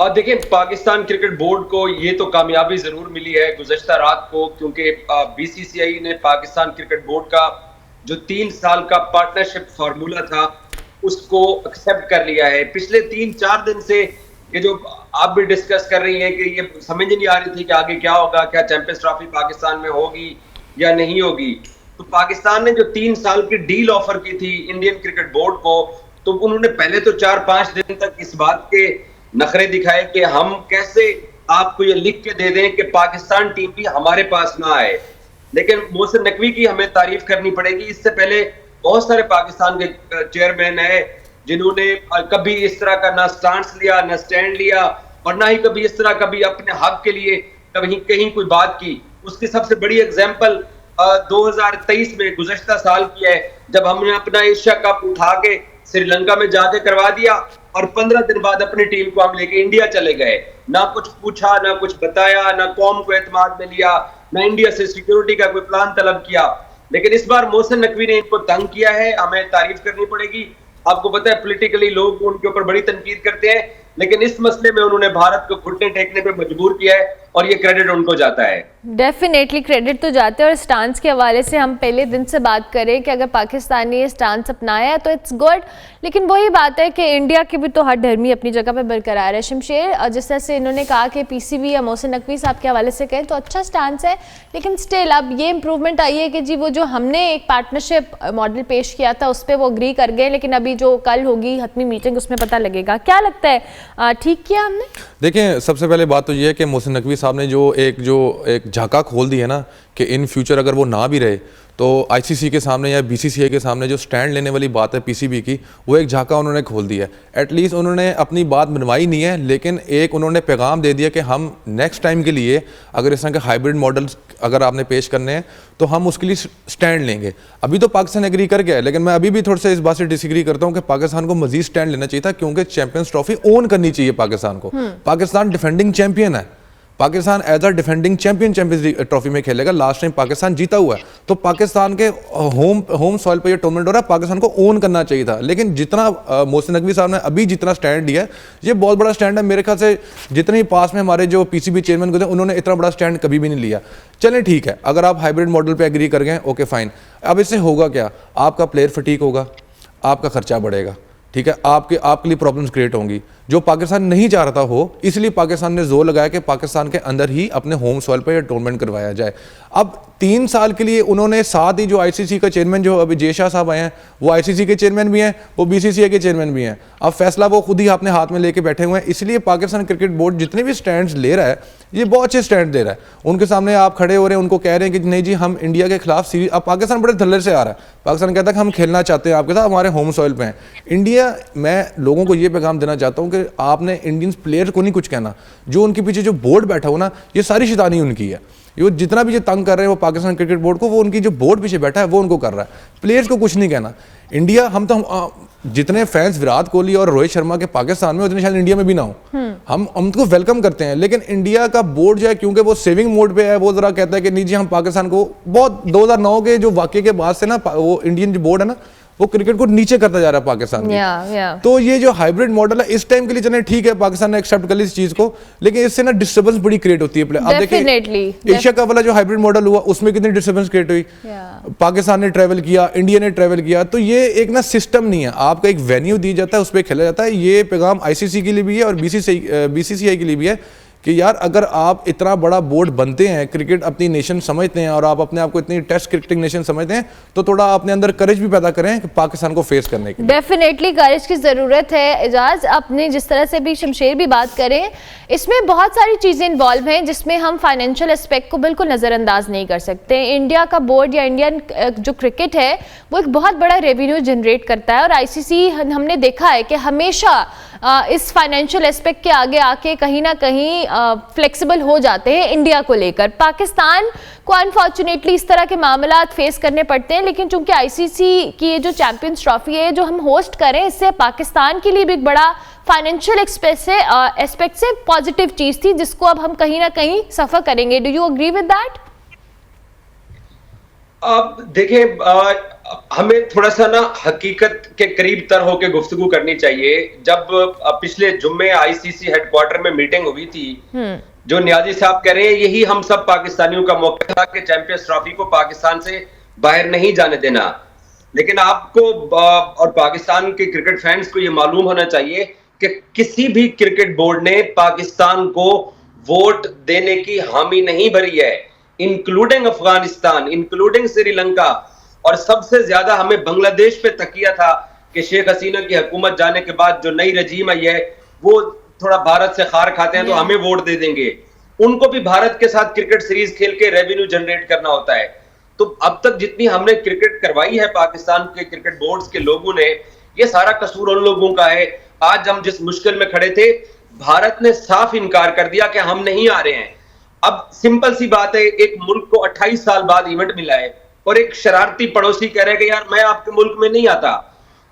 और देखिए, पाकिस्तान क्रिकेट बोर्ड को ये तो कामयाबी जरूर मिली है गुज़श्ता रात को, क्योंकि बीसीसीआई ने पाकिस्तान क्रिकेट बोर्ड का जो 3 साल का पार्टनरशिप फार्मूला था उसको एक्सेप्ट कर लिया है। पिछले 3-4 दिन से ये जो आप भी डिस्कस कर रही हैं कि ये समझ नहीं आ रही थी कि आगे क्या होगा, क्या चैंपियंस ट्रॉफी पाकिस्तान में होगी या नहीं होगी। तो पाकिस्तान ने जो 3 साल की डील ऑफर की थी इंडियन क्रिकेट बोर्ड को, तो उन्होंने पहले तो 4-5 दिन तक इस बात के नखरे दिखाए कि हम कैसे आपको ये लिख के दे दें कि पाकिस्तान टीम भी हमारे पास ना आए। लेकिन मोहसिन नकवी की हमें तारीफ करनी पड़ेगी। इससे पहले बहुत सारे पाकिस्तान के चेयरमैन है जिन्होंने कभी इस तरह का ना स्टांस लिया, ना स्टैंड लिया, और ना ही कभी इस तरह कभी अपने हक के लिए कभी कहीं कोई बात की। उसकी सबसे बड़ी एग्जाम्पल 2023 में गुज़श्ता साल की है, जब हमने अपना एशिया कप उठा के श्रीलंका में जाके करवा दिया और 15 दिन बाद अपनी टीम को हम लेके इंडिया चले गए। ना कुछ पूछा, ना कुछ बताया, ना कौम को एतमाद में लिया, ना इंडिया से सिक्योरिटी का कोई प्लान तलब किया। लेकिन इस बार मोहसिन नकवी ने इनको तंग किया है, हमें तारीफ करनी पड़ेगी। आपको पता है पॉलिटिकली लोग उनके ऊपर बड़ी तनकीद करते हैं, लेकिन इस मसले में उन्होंने भारत को घुटने टेकने पे मजबूर किया है और ये क्रेडिट उनको जाता है। डेफिनेटली क्रेडिट तो जाते हैं। और स्टांस के हवाले से हम पहले दिन से बात करें कि अगर पाकिस्तान ने ये स्टांस अपनाया है तो इट्स गुड, लेकिन वही बात है कि इंडिया की भी तो हर धर्मी अपनी जगह पे बरकरार है। शमशेर, और जिस तरह से इन्होंने कहा कि पीसीबी या मोहसिन नकवी साहब के हवाले से कहें तो अच्छा स्टांस है, लेकिन स्टिल अब ये इंप्रूवमेंट आई है कि जी वो जो हमने एक पार्टनरशिप मॉडल पेश किया था उस पर वो अग्री कर गए, लेकिन अभी जो कल होगी हतमी मीटिंग उसमें पता लगेगा। क्या लगता है ठीक किया हमने? देखें, सबसे पहले बात तो ये है कि मोहसिन नकवी साहब ने जो एक झाका खोल दी है ना कि इन फ्यूचर अगर वो ना भी रहे तो आईसीसी के सामने या बीसीसीआई के सामने जो स्टैंड लेने वाली बात है पीसीबी की, वो एक झाका उन्होंने खोल दिया है। एटलीस्ट उन्होंने अपनी बात बनवाई नहीं है, लेकिन एक उन्होंने पैगाम दे दिया कि हम नेक्स्ट टाइम के लिए अगर इस तरह के हाइब्रिड मॉडल्स अगर आपने पेश करने हैं तो हम उसके लिए स्टैंड लेंगे। अभी तो पाकिस्तान एग्री कर गया है, लेकिन मैं अभी भी थोड़ा सा इस बात से डिसएग्री करता हूँ कि पाकिस्तान को मजीद स्टैंड लेना चाहिए था, क्योंकि चैंपियंस ट्रॉफी ओन करनी चाहिए पाकिस्तान को। पाकिस्तान डिफेंडिंग चैंपियन है, Pakistan as a defending champion champions trophy में खेलेगा। लास्ट टाइम पाकिस्तान जीता हुआ है, तो पाकिस्तान के होम सॉइल पर ये टूर्नामेंट हो रहा है, पाकिस्तान को ओन करना चाहिए था। लेकिन जितना मोहसिन नकवी साहब ने अभी जितना स्टैंड लिया है, ये बहुत बड़ा स्टैंड है। मेरे ख्याल से जितने ही पास में हमारे जो पीसीबी चेयरमैन गुजरे उन्होंने इतना बड़ा स्टैंड कभी भी नहीं लिया। चलें ठीक है, अगर आप हाइब्रिड मॉडल पर एग्री कर गए, ओके फाइन। अब इससे होगा क्या? आपका प्लेयर फटीक होगा, आपका खर्चा बढ़ेगा, ठीक है, आपके लिए प्रॉब्लम्स क्रिएट होंगी, जो पाकिस्तान नहीं चाह रहा हो। इसलिए पाकिस्तान ने जोर लगाया कि पाकिस्तान के अंदर ही अपने होम सॉइल पर यह टूर्नामेंट करवाया जाए। अब 3 साल के लिए उन्होंने साथ ही जो आईसीसी का चेयरमैन जो अभी जय शाह साहब आए हैं, वो आईसीसी के चेयरमैन भी हैं, वो बीसीसीआई के चेयरमैन भी हैं। अब फैसला वो खुद ही अपने हाथ में लेके बैठे हुए हैं। इसलिए पाकिस्तान क्रिकेट बोर्ड जितने भी स्टैंड्स ले रहा है, ये बहुत अच्छे स्टैंड दे रहा है। उनके सामने आप खड़े हो रहे हैं, उनको कह रहे हैं कि नहीं जी हम इंडिया के खिलाफ सीरीज। अब पाकिस्तान बड़े धल्ले से आ रहा है, पाकिस्तान कहता है कि हम खेलना चाहते हैं आपके साथ, हमारे होम सॉइल पे हैं। इंडिया, मैं लोगों को ये पैगाम देना चाहता हूँ कि आपने इंडियन प्लेयर को नहीं कुछ कहना, जो उनके पीछे जो बोर्ड बैठा हो ना, ये सारी शैतानी उनकी है। ये जितना भी जो तंग कर रहे हैं वो पाकिस्तान क्रिकेट बोर्ड को, वो उनकी जो बोर्ड पीछे बैठा है वो उनको कर रहा है। प्लेयर्स को कुछ नहीं कहना। इंडिया, हम जितने फैंस विराट कोहली और रोहित शर्मा के पाकिस्तान में, उतने शायद इंडिया में भी ना हो। हम उनको वेलकम करते हैं, लेकिन इंडिया का बोर्ड जो है, क्योंकि वो सेविंग मोड पे है, वो जरा कहता है कि नहीं जी हम पाकिस्तान को बहुत 2009 के जो वाकये के बाद से ना, वो इंडियन जो बोर्ड है ना, वो क्रिकेट को नीचे करता जा रहा है पाकिस्तान में। तो ये जो हाइब्रिड मॉडल है इस टाइम के लिए, चले ठीक है, पाकिस्तान ने एक्सेप्ट कर ली इस चीज को, लेकिन इससे ना डिस्टर्बेंस बड़ी क्रिएट होती है। अब देखिए एशिया कप वाला जो हाइब्रिड मॉडल हुआ उसमें कितनी डिस्टर्बेंस क्रिएट हुई। पाकिस्तान ने ट्रैवल किया, इंडिया ने ट्रैवल किया, तो ये एक ना सिस्टम नहीं है। आपका एक वेन्यू दी जाता है, उस पर खेला जाता है। ये पैगाम आईसीसी के लिए भी है और बीसीसीआई के लिए भी है कि यार अगर आप इतना बड़ा बोर्ड बनते हैं, क्रिकेट अपनी नेशन समझते हैं और आप अपने आप को इतनी टेस्ट क्रिकेटिंग नेशन समझते हैं, तो थोड़ा अपने अंदर करेज भी पैदा करें कि पाकिस्तान को फेस करने की। डेफिनेटली करेज की ज़रूरत है। एजाज, अपने जिस तरह से भी शमशेर भी बात करें, इसमें बहुत सारी चीज़ें इन्वॉल्व हैं जिसमें हम फाइनेंशियल एस्पेक्ट को बिल्कुल नज़रअंदाज नहीं कर सकते। इंडिया का बोर्ड या इंडियन जो क्रिकेट है वो एक बहुत बड़ा रेवेन्यू जनरेट करता है, और आईसीसी हमने देखा है कि हमेशा इस फाइनेंशियल एस्पेक्ट के आगे आके कहीं ना कहीं फ्लेक्सिबल हो जाते हैं इंडिया को लेकर। पाकिस्तान को अनफॉर्चुनेटली इस तरह के मामलात फेस करने पड़ते हैं, लेकिन चूंकि आईसीसी की ये जो चैंपियंस ट्रॉफी है जो हम होस्ट करें, इससे पाकिस्तान के लिए भी एक बड़ा फाइनेंशियल एस्पेक्ट से पॉजिटिव चीज थी, जिसको अब हम कहीं ना कहीं सफर करेंगे। Do you agree with that? अब देखें, हमें थोड़ा सा ना हकीकत के करीब तर होकर गुफ्तगू करनी चाहिए। जब पिछले जुम्मे आईसीसी हेडक्वार्टर में मीटिंग हुई थी, जो नियाजी साहब कह रहे हैं, यही हम सब पाकिस्तानियों का मौका था कि चैंपियंस ट्रॉफी को पाकिस्तान से बाहर नहीं जाने देना। लेकिन आपको और पाकिस्तान के क्रिकेट फैंस को ये मालूम होना चाहिए कि किसी भी क्रिकेट बोर्ड ने पाकिस्तान को वोट देने की हामी नहीं भरी है, इंक्लूडिंग अफगानिस्तान, इंक्लूडिंग श्रीलंका, और सबसे ज्यादा हमें बांग्लादेश पे तकिया था कि शेख हसीना की हुकूमत जाने के बाद जो नई रजीम आई है वो थोड़ा भारत से खार खाते हैं तो हमें वोट दे देंगे। उनको भी भारत के साथ क्रिकेट सीरीज खेल के रेवेन्यू जनरेट करना होता है। तो अब तक जितनी हमने क्रिकेट करवाई है पाकिस्तान के क्रिकेट बोर्ड्स के लोगों ने, ये सारा कसूर उन लोगों का है। आज हम जिस मुश्किल में खड़े थे, भारत ने साफ इनकार कर दिया कि हम नहीं आ रहे हैं। अब सिंपल सी बात है, एक मुल्क को 28 साल बाद इवेंट मिला है और एक शरारती पड़ोसी कह रहे हैं कि यार मैं आपके मुल्क में नहीं आता,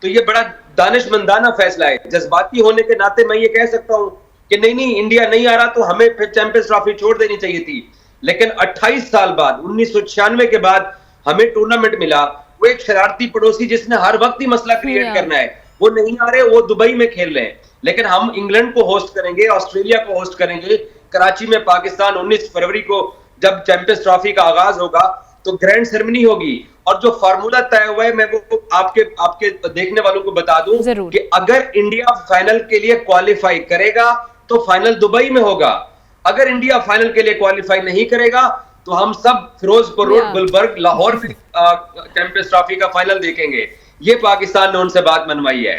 तो ये बड़ा दानिशमंदाना फैसला है। जज्बाती होने के नाते मैं ये कह सकता हूं कि नहीं इंडिया नहीं आ रहा तो हमें फिर चैंपियंस ट्रॉफी छोड़ देनी चाहिए थी। लेकिन 28 साल बाद 1996 के बाद हमें टूर्नामेंट मिला, वो एक शरारती पड़ोसी जिसने हर वक्त ही मसला क्रिएट करना है, वो नहीं आ रहे, वो दुबई में खेल रहे हैं। लेकिन हम इंग्लैंड को होस्ट करेंगे, ऑस्ट्रेलिया को होस्ट करेंगे कराची में। पाकिस्तान 19 फरवरी को जब चैंपियंस ट्रॉफी का आगाज होगा तो ग्रैंड सेरेमनी होगी। और जो फार्मूला तय हुआ है, मैं वो आपके देखने वालों को बता दूं कि अगर इंडिया फाइनल के लिए क्वालिफाई करेगा तो फाइनल दुबई में होगा। अगर इंडिया फाइनल के लिए क्वालिफाई नहीं करेगा तो हम सब फिरोजपुर रोड, गुलबर्ग, लाहौर में चैंपियंस ट्रॉफी का फाइनल देखेंगे। ये पाकिस्तान ने उनसे बात मनवाई है।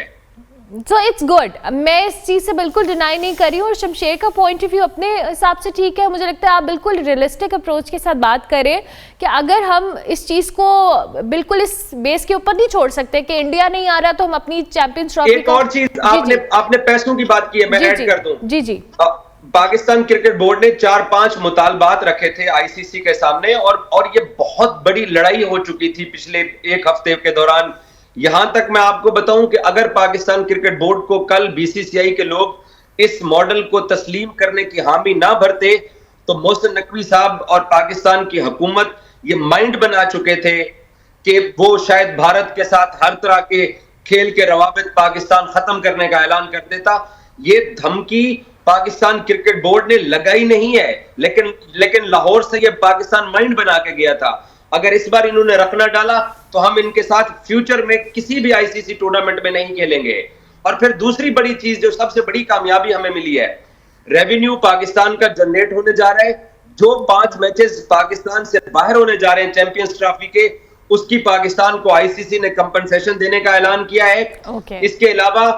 So it's good. मैं इस चीज़ से बिल्कुल डिनाई नहीं कर रही हूँ और शमशेर का पॉइंट ऑफ व्यू अपने हिसाब से ठीक है। मुझे लगता है आप बिल्कुल रियलिस्टिक अप्रोच के साथ बात करें कि अगर हम इस चीज़ को बिल्कुल इस बेस के ऊपर नहीं छोड़ सकते कि इंडिया नहीं आ रहा तो हम अपनी चैंपियंस ट्रॉफी। एक और चीज, आपने पैसों की बात की है, मैं ऐड कर दूं। जी। पाकिस्तान क्रिकेट बोर्ड ने 4-5 मुतालबात रखे थे आईसीसी के सामने और ये बहुत बड़ी लड़ाई हो चुकी थी पिछले एक हफ्ते के दौरान। यहां तक मैं आपको बताऊं कि अगर पाकिस्तान क्रिकेट बोर्ड को कल बीसीसीआई के लोग इस मॉडल को तस्लीम करने की हामी ना भरते तो मोहसिन नकवी साहब और पाकिस्तान की हुकूमत ये माइंड बना चुके थे कि वो शायद भारत के साथ हर तरह के खेल के रवाबित पाकिस्तान खत्म करने का ऐलान कर देता। ये धमकी पाकिस्तान क्रिकेट बोर्ड ने लगाई नहीं है, लेकिन लाहौर से ये पाकिस्तान माइंड बना के गया था। अगर इस बार इन्होंने रखना डाला तो हम इनके साथ फ्यूचर में किसी भी आईसीसी टूर्नामेंट में नहीं खेलेंगे। और फिर दूसरी बड़ी चीज, जो सबसे बड़ी कामयाबी हमें मिली है, रेवेन्यू पाकिस्तान का जनरेट होने जा रहा है। जो 5 मैचेस पाकिस्तान से बाहर होने जा रहे हैं चैंपियंस ट्रॉफी के, उसकी पाकिस्तान को आईसीसी ने कंपनसेशन देने का ऐलान किया है। इसके अलावा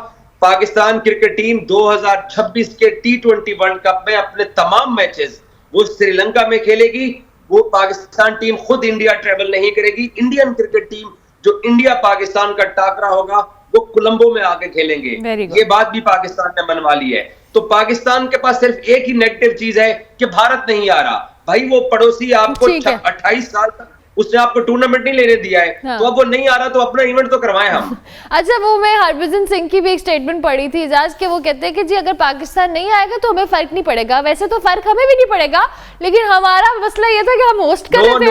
पाकिस्तान क्रिकेट टीम 2026 के T20 वर्ल्ड कप में अपने तमाम मैचेस वो श्रीलंका में खेलेगी। वो पाकिस्तान टीम खुद इंडिया ट्रेवल नहीं करेगी। इंडियन क्रिकेट टीम जो इंडिया पाकिस्तान का टाकरा होगा वो कोलंबो में आके खेलेंगे। ये बात भी पाकिस्तान ने मनवा ली है। तो पाकिस्तान के पास सिर्फ एक ही नेगेटिव चीज है कि भारत नहीं आ रहा। भाई वो पड़ोसी आपको 28 साल तक उसने आपको टूर्नामेंट नहीं लेने दिया है। हाँ। तो अब वो नहीं आ रहा तो अपना इवेंट तो करवाएं हम। अच्छा, वो मैं हरभजन सिंह की भी एक स्टेटमेंट पढ़ी थी इजाज के, वो कहते हैं कि जी अगर पाकिस्तान नहीं आएगा तो हमें फर्क नहीं पड़ेगा। वैसे तो फर्क हमें भी नहीं पड़ेगा, लेकिन हमारा मसला ये था कि हम होस्ट कर रहे थे।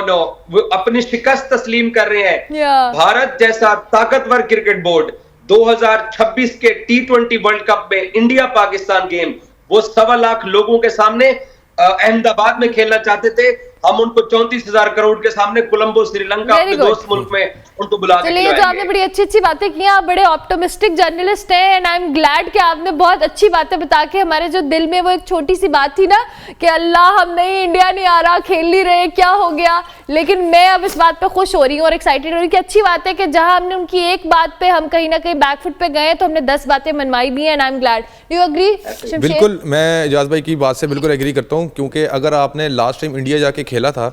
नो, वो अपनी शिकस्त तस्लीम कर रहे हैं। भारत जैसा ताकतवर क्रिकेट बोर्ड 2026 के T20 वर्ल्ड कप में इंडिया पाकिस्तान गेम वो 1.25 लाख लोगों के सामने अहमदाबाद में खेलना चाहते थे। हम उनको 34,000 करोड़ के सामने कोलंबो श्रीलंका अपने दोस्त मुल्क में उनको बुला के चलिए, तो आपने बड़ी अच्छी बातें की। आप बड़े ऑप्टिमिस्टिक जर्नलिस्ट हैं एंड आई एम ग्लैड कि आपने बहुत अच्छी बातें बता के हमारे जो दिल में वो एक छोटी सी बात थी ना कि अल्लाह हम नहीं, इंडिया नहीं आ रहा, खेल नहीं रहे, क्या हो गया। लेकिन मैं अब इस बात पे खुश हो रही हूँ और एक्साइटेड हो रही हूँ कि अच्छी बात है कि जहां हमने उनकी एक बात पे हम कहीं ना कहीं बैकफुट पे गए तो हमने 10 बातें मनवाई भी हैं and I am glad. Do you agree? बिल्कुल, मैं एजाज भाई की बात से बिल्कुल एग्री करता हूँ, क्योंकि अगर आपने लास्ट टाइम इंडिया जाके खेला था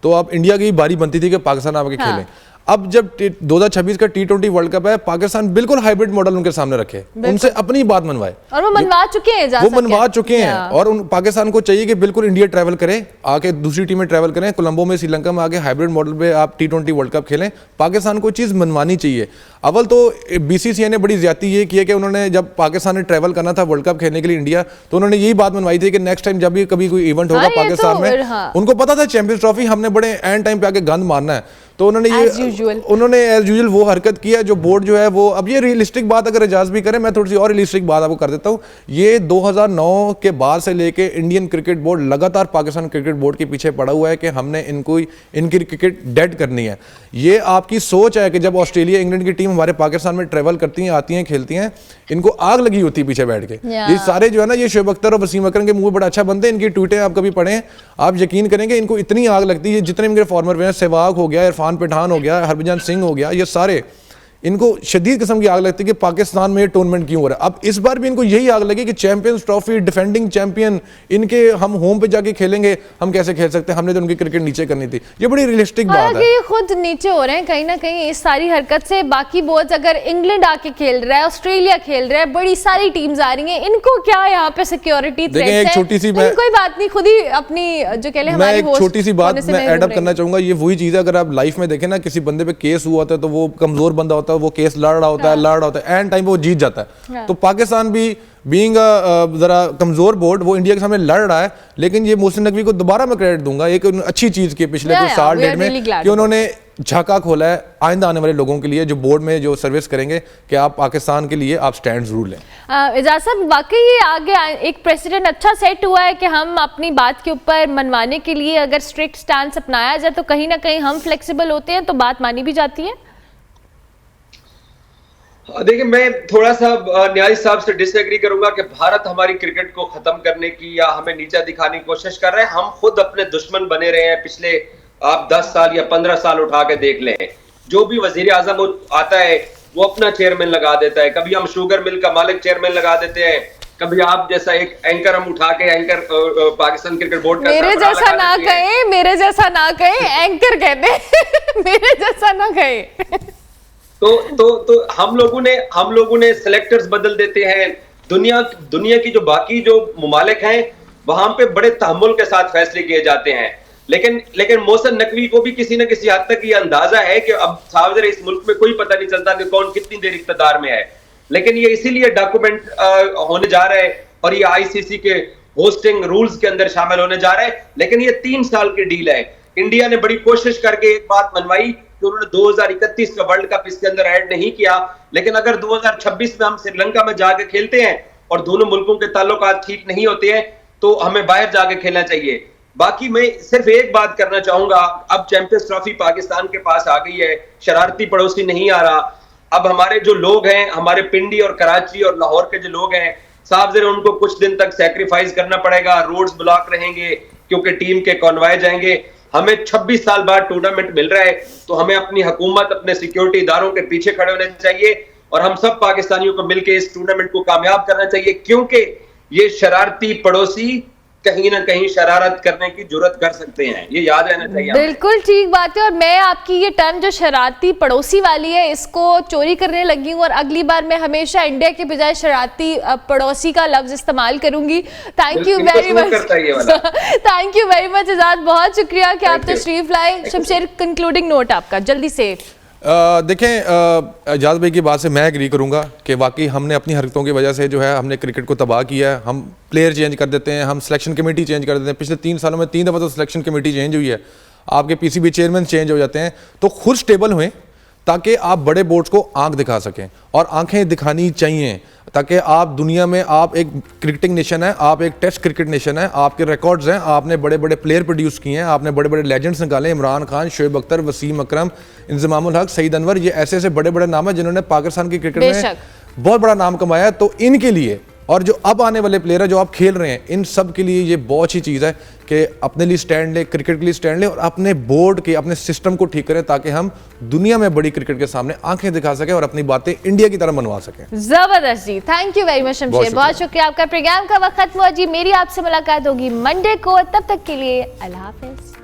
तो अब इंडिया की बारी बनती थी कि पाकिस्तान आके खेलें। अब जब 2026 का T20 वर्ल्ड कप है, पाकिस्तान बिल्कुल हाइब्रिड मॉडल उनके सामने रखे, उनसे अपनी बात मनवाए और वो मनवा चुके हैं, वो मनवा चुके हैं। और उन पाकिस्तान को चाहिए कि बिल्कुल इंडिया ट्रैवल करे, आके दूसरी टीमें ट्रैवल करें, कोलंबो में श्रीलंका में आके हाइब्रिड मॉडल पे आप T20 वर्ल्ड कप खेलें। पाकिस्तान को चीज़ मनवानी चाहिए। अव्वल तो बीसीसीआई ने बड़ी ज्यादती ये की है कि उन्होंने जब पाकिस्तान ने ट्रैवल करना था वर्ल्ड कप खेलने के लिए इंडिया, तो उन्होंने यही बात मनवाई थी कि नेक्स्ट टाइम जब भी कभी कोई इवेंट होगा पाकिस्तान में, उनको पता था चैंपियंस ट्रॉफी हमने बड़े एंड टाइम पे आके गंद मारना है, तो उन्होंने एज यूजुअल वो हरकत किया। जो बोर्ड जो है वो, अब ये रियलिस्टिक बात अगर एजाज भी करें, मैं थोड़ी सी और रियलिस्टिक बात आपको कर देता हूँ। ये 2009 के बाद से लेके इंडियन क्रिकेट बोर्ड लगातार पाकिस्तान क्रिकेट बोर्ड के पीछे पड़ा हुआ है कि हमने इनकी क्रिकेट डेड करनी है। ये आपकी सोच है कि जब ऑस्ट्रेलिया इंग्लैंड की टीम हमारे पाकिस्तान में ट्रेवल करती हैं, आती हैं, खेलती हैं, इनको आग लगी होती है पीछे बैठ के। ये सारे जो है ना, ये शोएब अख्तर और वसीम अकरम के मुंह बड़ा अच्छा बनते हैं, इनकी ट्वीटें आप कभी पढ़ें, आप यकीन करेंगे इनको इतनी आग लगती है। जितने इनके फॉर्मर प्लेयर, सहवाग हो गया, इरफान पठान हो गया, हरभजन सिंह हो गया, ये सारे इनको शदीद किस्म की आग लगती है कि पाकिस्तान में टूर्नामेंट क्यों हो रहा है। अब इस बार भी इनको यही आग लगी कि चैंपियंस ट्रॉफी, डिफेंडिंग चैंपियन, इनके हम होम पे जाके खेलेंगे, हम कैसे खेल सकते हैं, हमने तो उनकी क्रिकेट नीचे करनी थी। ये बड़ी रियलिस्टिक बात है। ये खुद नीचे हो रहे हैं कहीं ना कहीं इस सारी हरकत से। बाकी बोर्ड, अगर इंग्लैंड आके खेल रहा है, ऑस्ट्रेलिया खेल रहा है, बड़ी सारी टीम्स आ रही हैं, इनको क्या यहाँ पे सिक्योरिटी थ्रेट है? छोटी सी कोई बात नहीं, खुद ही अपनी जो कह ले हमारी होस्ट, छोटी सी बात मैं ऐड अप करना चाहूंगा। ये वही चीज है, अगर आप लाइफ में देखें ना, किसी बंदे पे केस हुआ होता है तो वो कमजोर बंदा होता है, वो केस लड़ होता है, एंड टाइम वो जीत जाता है। तो पाकिस्तान भी बीइंग जरा कमजोर बोर्ड, वो इंडिया के सामने लड़ रहा है। लेकिन ये मोहसिन नकवी को दोबारा मैं क्रेडिट दूंगा एक अच्छी चीज के पिछले कुछ साल डेढ़ में कि उन्होंने झाका खोला है आइंदा आने वाले लोगों के लिए जो बोर्ड में जो सर्विस करेंगे कि आप पाकिस्तान के लिए आप स्टैंड जरूर लें। एजाज साहब, वाकई ये आगे एक प्रेसिडेंट अच्छा सेट हुआ है कि हम अपनी बात के ऊपर मनवाने के लिए अगर स्ट्रिक्ट स्टैंड अपनाया जाए तो कहीं ना कहीं हम फ्लेक्सिबल होते हैं तो बात मानी भी जाती है। देखिए, मैं थोड़ा सा न्याजी साहब से डिसएग्री करूंगा कि भारत हमारी क्रिकेट को खत्म करने की या हमें नीचा दिखाने की कोशिश कर रहे हैं। हम खुद अपने दुश्मन बने रहे हैं पिछले आप 10 साल या 15 साल उठा के देख लें। जो भी वजीर आजम आता है वो अपना चेयरमैन लगा देता है। कभी हम शुगर मिल का मालिक चेयरमैन लगा देते हैं, कभी आप जैसा एक एंकर हम उठा के एंकर पाकिस्तान क्रिकेट बोर्ड का मेरे जैसा ना कहें एंकर कहते मेरे जैसा ना कहें। तो हम लोगों ने सिलेक्टर्स बदल देते हैं। दुनिया की जो बाकी जो मुमालिक हैं वहां पे बड़े तहम्मुल के साथ फैसले किए जाते हैं, लेकिन मोहसिन नकवी को भी किसी न किसी हद तक ये अंदाजा है कि अब साहब इस मुल्क में कोई पता नहीं चलता कि कौन कितनी देर इख्तियार में है। लेकिन ये इसीलिए डॉक्यूमेंट होने जा रहा है और ये आईसीसी के होस्टिंग रूल्स के अंदर शामिल होने जा रहा है। लेकिन ये 3 साल की डील है। इंडिया ने बड़ी कोशिश करके एक बात मनवाई कि उन्होंने 2031 का वर्ल्ड कप इसके अंदर ऐड नहीं किया, लेकिन अगर 2026 में हम श्रीलंका में जाके खेलते हैं और दोनों मुल्कों के ताल्लुकात ठीक नहीं होते हैं तो हमें बाहर जाके खेलना चाहिए। बाकी मैं सिर्फ एक बात करना चाहूंगा, अब चैंपियंस ट्रॉफी पाकिस्तान के पास आ गई है, शरारती पड़ोसी नहीं आ रहा। अब हमारे जो लोग हैं, हमारे पिंडी और कराची और लाहौर के जो लोग हैं साहब, जरा उनको कुछ दिन तक सैक्रिफाइस करना पड़ेगा। रोड्स ब्लॉक रहेंगे क्योंकि टीम के कॉन्वॉय जाएंगे। हमें 26 साल बाद टूर्नामेंट मिल रहा है तो हमें अपनी हुकूमत, अपने सिक्योरिटी इदारों के पीछे खड़े होने चाहिए और हम सब पाकिस्तानियों को मिलकर इस टूर्नामेंट को कामयाब करना चाहिए, क्योंकि ये शरारती पड़ोसी कहीं ना कहीं शरारत करने की जुर्रत कर सकते हैं। ये याद रहना चाहिए। बिल्कुल ठीक बात है। और मैं आपकी ये टर्म जो शरारती पड़ोसी वाली है इसको चोरी करने लगी हूँ और अगली बार मैं हमेशा इंडिया के बजाय शरारती पड़ोसी का लफ्ज इस्तेमाल करूंगी। Thank you very much, thank you very much Ejaz, बहुत शुक्रिया कि आप तशरीफ लाए। शमशेर, कंक्लूडिंग नोट आपका जल्दी से। देखें, एजाज भाई की बात से मैं एग्री करूंगा कि वाकई हमने अपनी हरकतों की वजह से जो है हमने क्रिकेट को तबाह किया है। हम प्लेयर चेंज कर देते हैं, हम सिलेक्शन कमेटी चेंज कर देते हैं। पिछले 3 सालों में 3 दफ़ा तो सिलेक्शन कमेटी चेंज हुई है, आपके पीसीबी चेयरमैन चेंज हो जाते हैं। तो खुद स्टेबल हुए ताकि आप बड़े बोर्ड्स को आंख दिखा सकें, और आंखें दिखानी चाहिए ताकि आप दुनिया में, आप एक क्रिकेटिंग नेशन है, आप एक टेस्ट क्रिकेट नेशन है, आपके रिकॉर्ड्स हैं, आपने बड़े बड़े प्लेयर प्रोड्यूस किए हैं, आपने बड़े बड़े लेजेंड्स निकाले, इमरान खान, शोएब अख्तर, वसीम अकरम, इंजमामुल हक, सईद अनवर, ये ऐसे ऐसे बड़े बड़े नाम हैं जिन्होंने पाकिस्तान की क्रिकेट में बहुत बड़ा नाम कमाया है। तो इनके लिए और जो अब आने वाले प्लेयर है जो आप खेल रहे हैं, इन सब के लिए ये बहुत अच्छी चीज़ है कि अपने लिए स्टैंड लें, क्रिकेट के लिए स्टैंड लें और अपने बोर्ड के, अपने सिस्टम को ठीक करें ताकि हम दुनिया में बड़ी क्रिकेट के सामने आंखें दिखा सकें और अपनी बातें इंडिया की तरह मनवा सकें। जबरदस्त जी, thank you very much Shamsher, बहुत शुक्रिया आपका। प्रोग्राम का वक्त खत्म हुआ जी, मेरी आपसे मुलाकात होगी मंडे को, तब तक के लिए अल्लाह हाफिज।